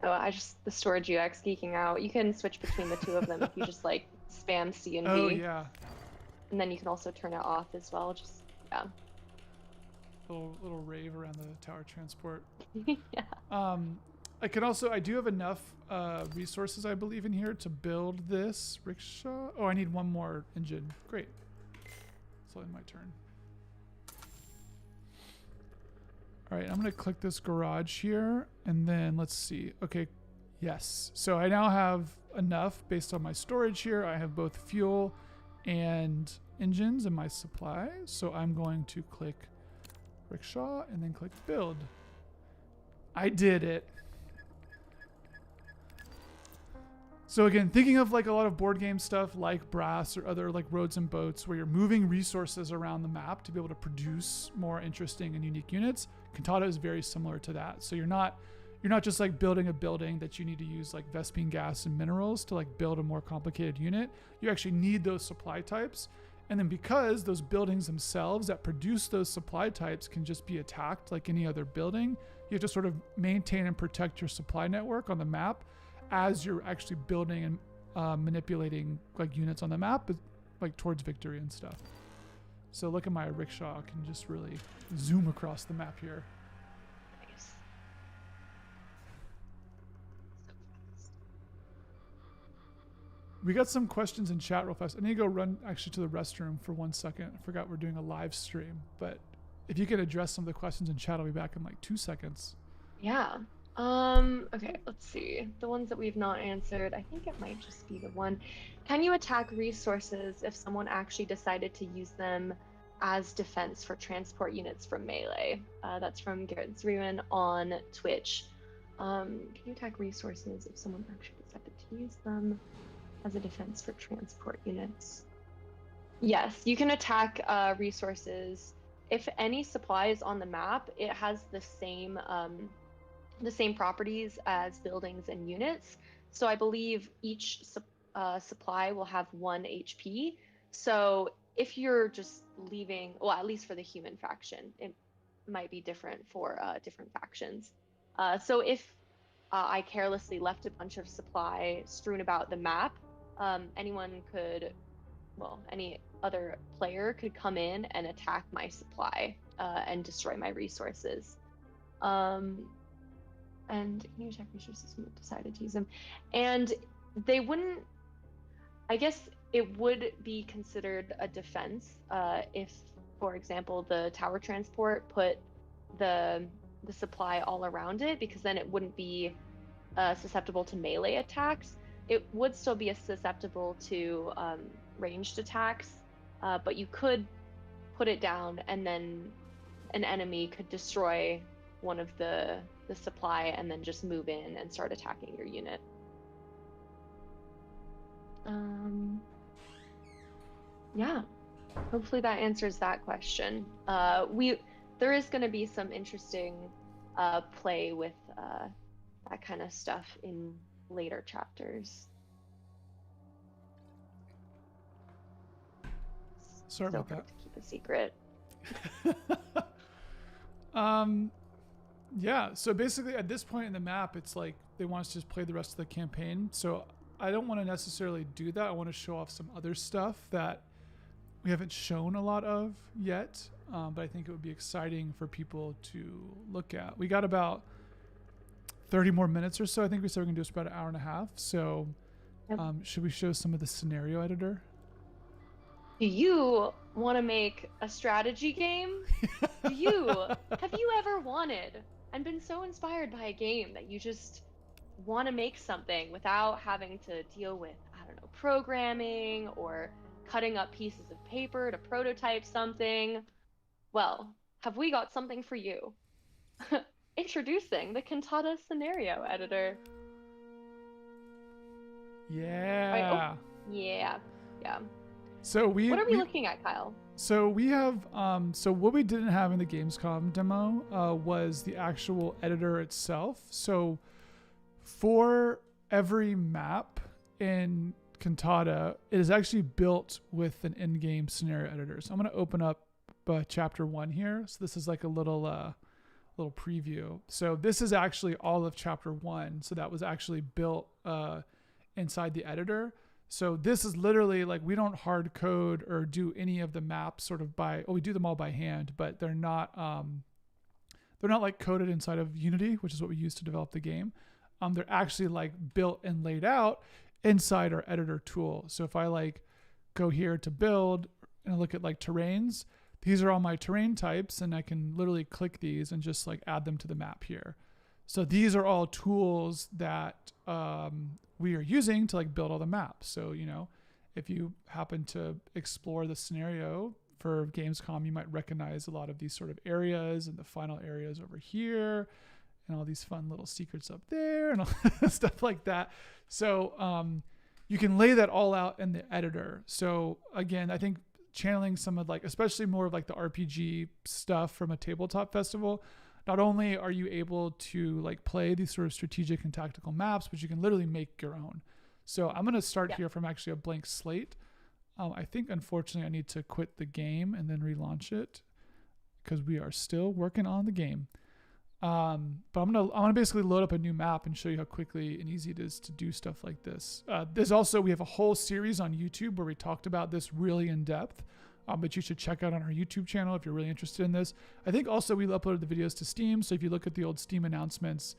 Oh, the storage UX geeking out. You can switch between the 2 of them if you just like spam C and V. Oh, yeah. And then you can also turn it off as well. Just, yeah. Little rave around the tower transport. Yeah. I do have enough resources, I believe, in here to build this rickshaw. Oh, I need 1 more engine. Great. It's only my turn. All right, I'm going to click this garage here, and then let's see. Okay, yes. So I now have enough based on my storage here. I have both fuel and engines in my supply. So I'm going to click rickshaw and then click build. I did it. So again, thinking of like a lot of board game stuff like Brass or other like Roads and Boats where you're moving resources around the map to be able to produce more interesting and unique units, Cantata is very similar to that. So you're not just like building a building that you need to use like Vespine gas and minerals to like build a more complicated unit. You actually need those supply types. And then because those buildings themselves that produce those supply types can just be attacked like any other building, you have to sort of maintain and protect your supply network on the map as you're actually building and manipulating like units on the map, like towards victory and stuff. So look at my rickshaw, I can just really zoom across the map here. Nice. We got some questions in chat real fast. I need to go run actually to the restroom for 1 second. I forgot we're doing a live stream, but if you could address some of the questions in chat, I'll be back in like 2 seconds. Yeah. Okay, let's see. The ones that we've not answered, I think it might just be the one. Can you attack resources if someone actually decided to use them as defense for transport units from melee? That's from Garrett Zrewan on Twitch. Can you attack resources if someone actually decided to use them as a defense for transport units? Yes, you can attack resources. If any supply is on the map, it has the same properties as buildings and units. So I believe each supply will have 1 HP. So if you're just leaving, well, at least for the human faction, it might be different for different factions. So if I carelessly left a bunch of supply strewn about the map, anyone could, well, any other player could come in and attack my supply and destroy my resources. And can you check resources who decided to use them? And they wouldn't, I guess it would be considered a defense if, for example, the tower transport put the supply all around it, because then it wouldn't be susceptible to melee attacks. It would still be susceptible to ranged attacks, but you could put it down and then an enemy could destroy one of the supply and then just move in and start attacking your unit. Yeah, hopefully that answers that question. There is going to be some interesting play with that kind of stuff in later chapters. Sorry about that. To keep a secret. Yeah, so basically at this point in the map, it's like they want us to just play the rest of the campaign. So I don't want to necessarily do that. I want to show off some other stuff that we haven't shown a lot of yet, but I think it would be exciting for people to look at. We got about 30 more minutes or so. I think we said we're going to do this about an hour and a half. So Yep. Should we show some of the scenario editor? Do you want to make a strategy game? Have you ever wanted and been so inspired by a game that you just want to make something without having to deal with, I don't know, programming or cutting up pieces of paper to prototype something. Well, have we got something for you? Introducing the Cantata scenario editor. Right, oh, Yeah. yeah, yeah. So What are we looking at, Kyle? so we have so what we didn't have in the Gamescom demo was the actual editor itself. So for every map in Cantata, it is actually built with an in-game scenario editor. So I'm going to open up chapter 1 here. So this is like a little preview. So this is actually all of chapter 1. So that was actually built inside the editor. So this is literally like, we don't hard code or do any of the maps sort of we do them all by hand, but they're not like coded inside of Unity, which is what we use to develop the game. They're actually like built and laid out inside our editor tool. So if I like go here to build and I look at like terrains, these are all my terrain types, and I can literally click these and just like add them to the map here. So these are all tools that we are using to like build all the maps. So, you know, if you happen to explore the scenario for Gamescom, you might recognize a lot of these sort of areas, and the final areas over here, and all these fun little secrets up there, and all stuff like that. So you can lay that all out in the editor. So again, I think channeling some of like, especially more of like the RPG stuff from a tabletop festival, not only are you able to like play these sort of strategic and tactical maps, but you can literally make your own. So I'm going to start here from actually a blank slate. I think unfortunately I need to quit the game and then relaunch it because we are still working on the game. But I'm gonna basically load up a new map and show you how quickly and easy it is to do stuff like this. We have a whole series on YouTube where we talked about this really in depth, but you should check out on our YouTube channel if you're really interested in this. I think also we uploaded the videos to Steam, so if you look at the old Steam announcements,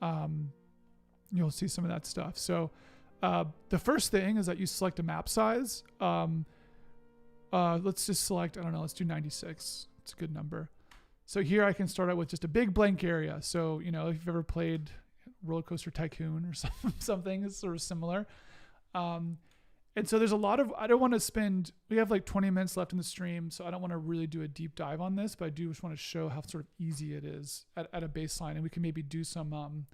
you'll see some of that stuff. So the first thing is that you select a map size. Let's just select, I don't know, let's do 96. It's a good number. So here I can start out with just a big blank area. So, you know, if you've ever played Roller Coaster Tycoon or something, it's sort of similar. And so there's a lot of, we have like 20 minutes left in the stream, so I don't want to really do a deep dive on this, but I do just want to show how sort of easy it is at a baseline. And we can maybe do some more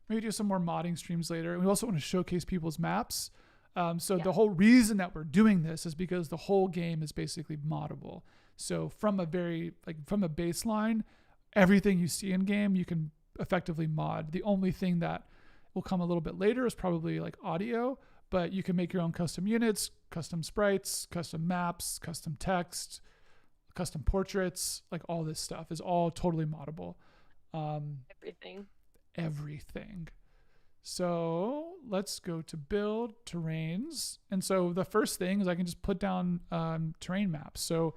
modding streams later. And we also want to showcase people's maps. The whole reason that we're doing this is because the whole game is basically moddable. So from a baseline, everything you see in game, you can effectively mod. The only thing that will come a little bit later is probably like audio, but you can make your own custom units, custom sprites, custom maps, custom text, custom portraits, like all this stuff is all totally moddable. Everything. So let's go to build terrains. And so the first thing is I can just put down terrain maps. So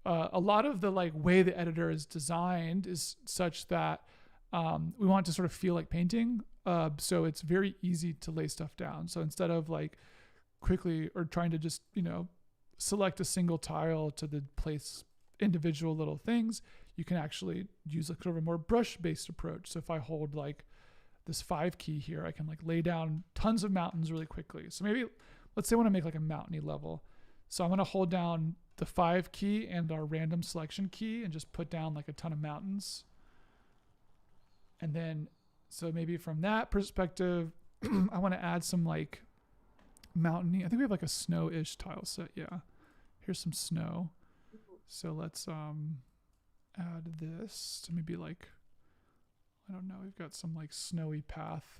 a lot of the like way the editor is designed is such that we want to sort of feel like painting. So it's very easy to lay stuff down. So instead of like quickly or trying to just, you know, select a single tile to the place individual little things, you can actually use like sort of a more brush based approach. So if I hold like this 5 key here, I can like lay down tons of mountains really quickly. So maybe let's say I want to make like a mountainy level. So I'm going to hold down the 5 key and our random selection key and just put down like a ton of mountains. And then, so maybe from that perspective, I want to add some like mountainy. I think we have like a snow-ish tile set. Yeah. Here's some snow. So let's add this to maybe like, I don't know, we've got some like snowy path.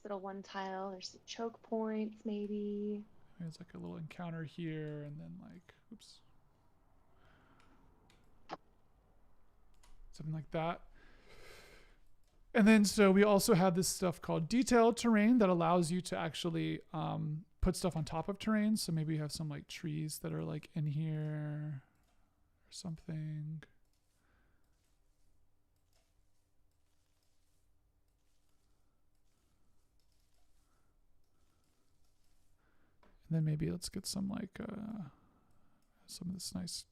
Little one tile, there's some choke points maybe. There's like a little encounter here, and then like, oops. Something like that. And then so we also have this stuff called detailed terrain that allows you to actually put stuff on top of terrain. So maybe you have some like trees that are like in here or something. And then maybe let's get some like some of this nice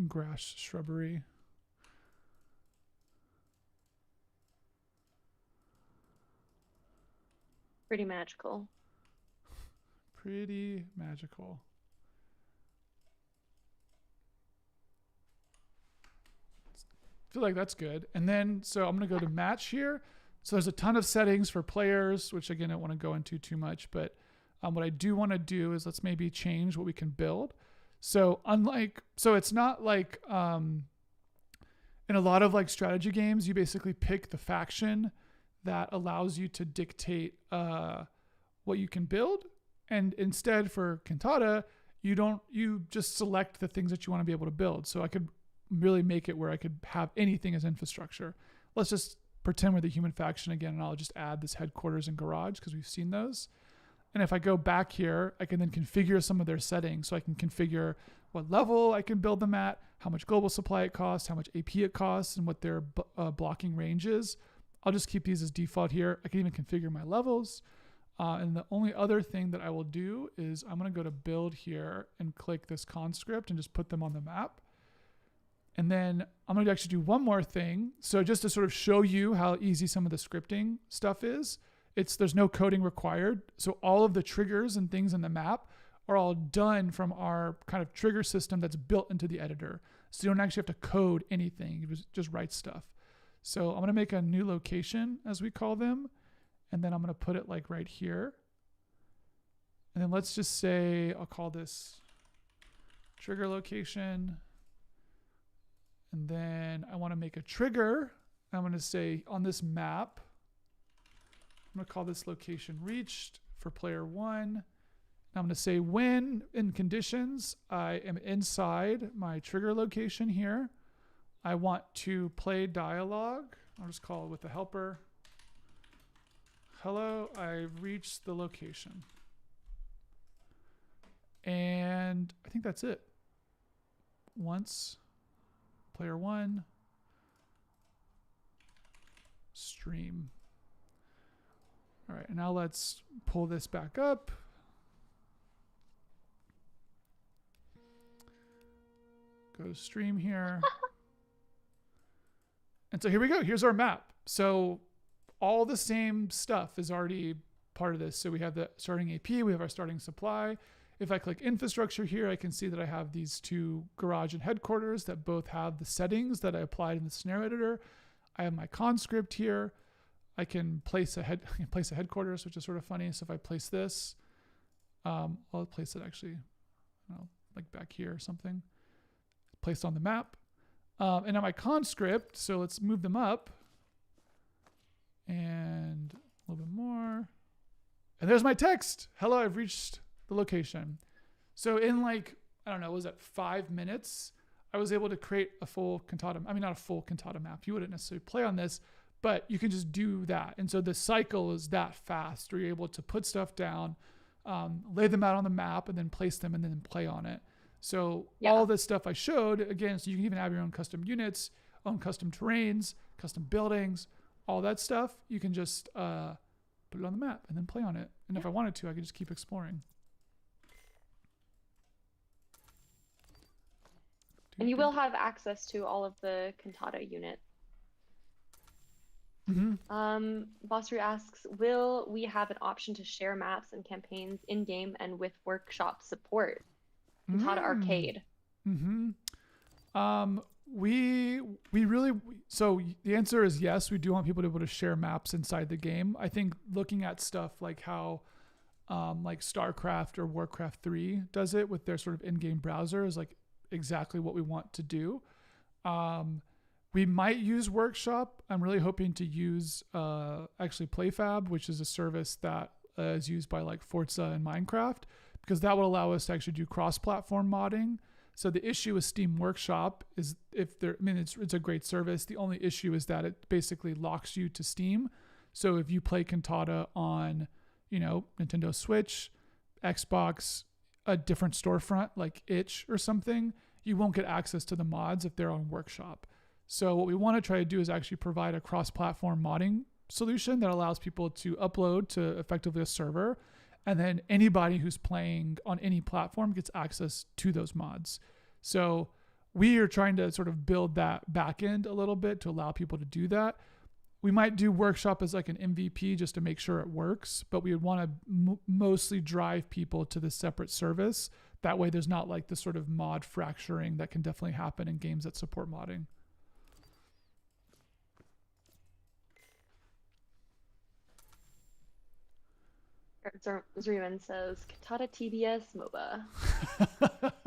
grass shrubbery. Pretty magical. Pretty magical. Feel like that's good. And then, so I'm going to go to match here. So there's a ton of settings for players, which again, I don't want to go into too much, but what I do want to do is let's maybe change what we can build. So it's not like, in a lot of like strategy games, you basically pick the faction that allows you to dictate, what you can build. And instead for Cantata, you just select the things that you want to be able to build. So I could really make it where I could have anything as infrastructure. Let's just pretend we're the human faction again, and I'll just add this headquarters and garage because we've seen those. And if I go back here, I can then configure some of their settings. So I can configure what level I can build them at, how much global supply it costs, how much AP it costs, and what their blocking range is. I'll just keep these as default here. I can even configure my levels. And the only other thing that I will do is I'm going to go to build here and click this conscript and just put them on the map. And then I'm going to actually do one more thing. So just to sort of show you how easy some of the scripting stuff is, there's no coding required. So all of the triggers and things in the map are all done from our kind of trigger system that's built into the editor. So you don't actually have to code anything. You just write stuff. So I'm going to make a new location, as we call them. And then I'm going to put it like right here. And then let's just say, I'll call this trigger location. And then I want to make a trigger. I'm going to say on this map, I'm going to call this location reached for player 1. I'm going to say when in conditions I am inside my trigger location here, I want to play dialogue. I'll just call it with the helper. Hello, I've reached the location. And I think that's it. Once, player 1, stream. All right, and now let's pull this back up. Go to stream here. And so here we go. Here's our map. So all the same stuff is already part of this. So we have the starting AP, we have our starting supply. If I click infrastructure here, I can see that I have these two garage and headquarters that both have the settings that I applied in the scenario editor. I have my conscript here. I can place a headquarters, which is sort of funny. So if I place this, I'll place it actually, I don't know, like back here or something. Placed on the map. And now my conscript, so let's move them up. And a little bit more. And there's my text. Hello, I've reached the location. So in like, I don't know, was that 5 minutes? I was able to create a full Cantata. I mean, not a full Cantata map. You wouldn't necessarily play on this, but you can just do that. And so the cycle is that fast where you're able to put stuff down, lay them out on the map, and then place them and then play on it. So all this stuff I showed, again, so you can even have your own custom units, own custom terrains, custom buildings, all that stuff. You can just put it on the map and then play on it. And if I wanted to, I could just keep exploring. And you will have access to all of the Cantata units. Mm-hmm. Bossery asks, will we have an option to share maps and campaigns in-game and with workshop support? Cantata Arcade. Mm-hmm. We really, so the answer is yes, we do want people to be able to share maps inside the game. I think looking at stuff like how like StarCraft or Warcraft 3 does it with their sort of in-game browser is like exactly what we want to do. We might use Workshop. I'm really hoping to use actually PlayFab, which is a service that is used by like Forza and Minecraft, because that will allow us to actually do cross-platform modding. So the issue with Steam Workshop is it's a great service. The only issue is that it basically locks you to Steam. So if you play Cantata on, Nintendo Switch, Xbox, a different storefront like Itch or something, you won't get access to the mods if they're on Workshop. So what we want to try to do is actually provide a cross-platform modding solution that allows people to upload to effectively a server. And then anybody who's playing on any platform gets access to those mods. So we are trying to sort of build that back end a little bit to allow people to do that. we might do workshop as like an MVP just to make sure it works, but we would want to mostly drive people to the separate service. That way there's not like the sort of mod fracturing that can definitely happen in games that support modding. Zreeman says, Cantata TBS MOBA.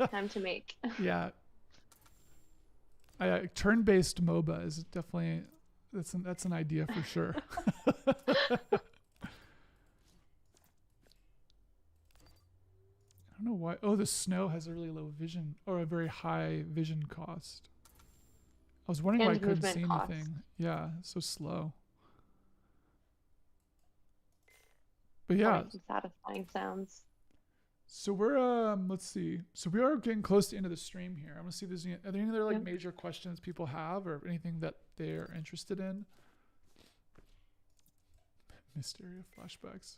Time to make. Yeah. Turn-based MOBA is definitely, that's an idea for sure. I don't know why. Oh, the snow has a really low vision or a very high vision cost. I was wondering why I couldn't see anything. Yeah, so slow. But yeah, some satisfying sounds. So we're let's see. So we are getting close to the end of the stream here. I'm gonna see if there's are there any other like major questions people have or anything that they're interested in? Mystery of flashbacks.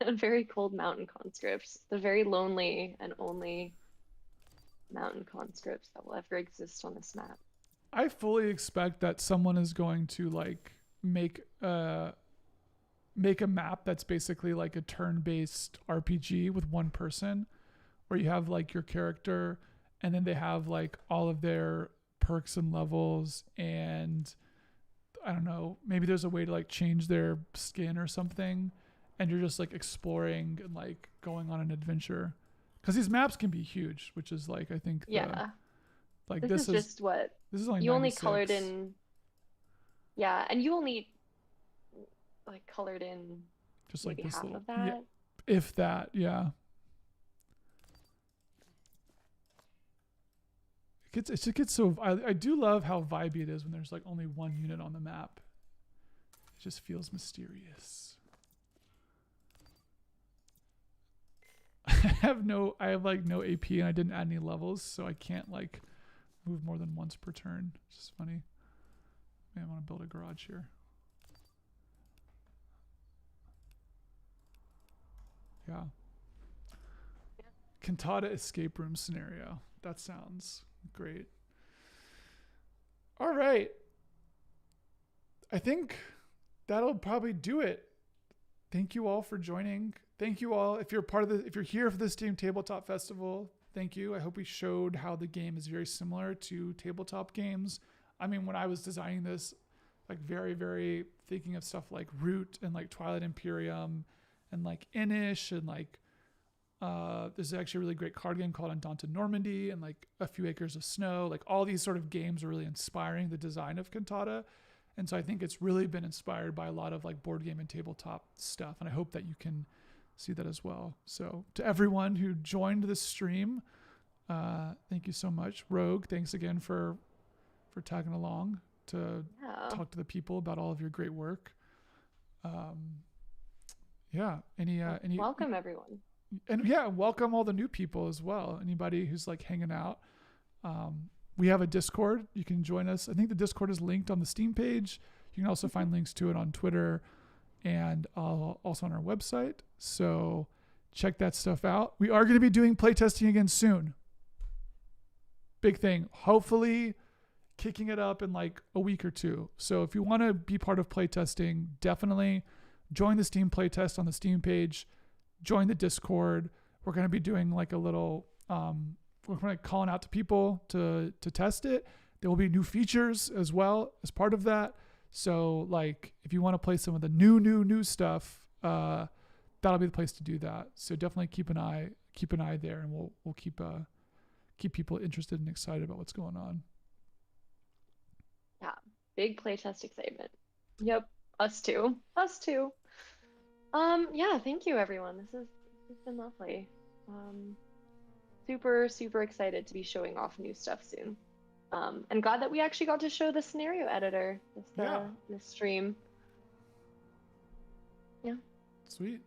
And very cold mountain conscripts. The very lonely and only mountain conscripts that will ever exist on this map. I fully expect that someone is going to like make a map that's basically like a turn-based RPG with one person, where you have like your character and then they have like all of their perks and levels, and I don't know, maybe there's a way to like change their skin or something, and you're just like exploring and like going on an adventure, because these maps can be huge, which is like I think like this is just what this is only you 96. only colored in. Yeah, and you only like colored in just like this half little, of that. yeah, if that, yeah. It just gets so. I do love how vibey it is when there's like only one unit on the map. It just feels mysterious. I have like no AP and I didn't add any levels, so I can't like move more than once per turn. It's just funny. Man, I want to build a garage here. Yeah. Cantata escape room scenario. That sounds great. All right. I think that'll probably do it. Thank you all for joining. Thank you all. If you're here for this Steam Tabletop Festival, thank you. I hope we showed how the game is very similar to tabletop games. I mean, when I was designing this, like very, very thinking of stuff like Root and like Twilight Imperium and like Inish and like there's actually a really great card game called Undaunted Normandy and like A Few Acres of Snow. Like all these sort of games are really inspiring the design of Cantata. And so I think it's really been inspired by a lot of like board game and tabletop stuff. And I hope that you can see that as well. So to everyone who joined this stream, thank you so much. Rogue, thanks again for tagging along to talk to the people about all of your great work. Welcome everyone. And yeah, welcome all the new people as well. Anybody who's like hanging out. We have a Discord. You can join us. I think the Discord is linked on the Steam page. You can also find links to it on Twitter and also on our website. So check that stuff out. We are going to be doing playtesting again soon. Big thing. Hopefully kicking it up in like a week or two. So if you want to be part of playtesting, definitely join the Steam playtest on the Steam page. Join the Discord. We're going to be doing like a little, we're going to calling out to people to test it. There will be new features as well as part of that. So like if you want to play some of the new stuff, that'll be the place to do that. So definitely keep an eye there, and we'll keep people interested and excited about what's going on. Yeah, big playtest excitement. Yep, us too. Yeah, thank you everyone. This has been lovely. Super excited to be showing off new stuff soon. And glad that we actually got to show the scenario editor this stream. Yeah. Sweet.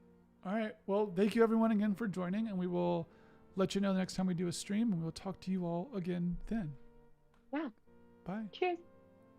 All right. Well, thank you everyone again for joining, and we will let you know the next time we do a stream, and we'll talk to you all again then. Yeah. Bye. Cheers.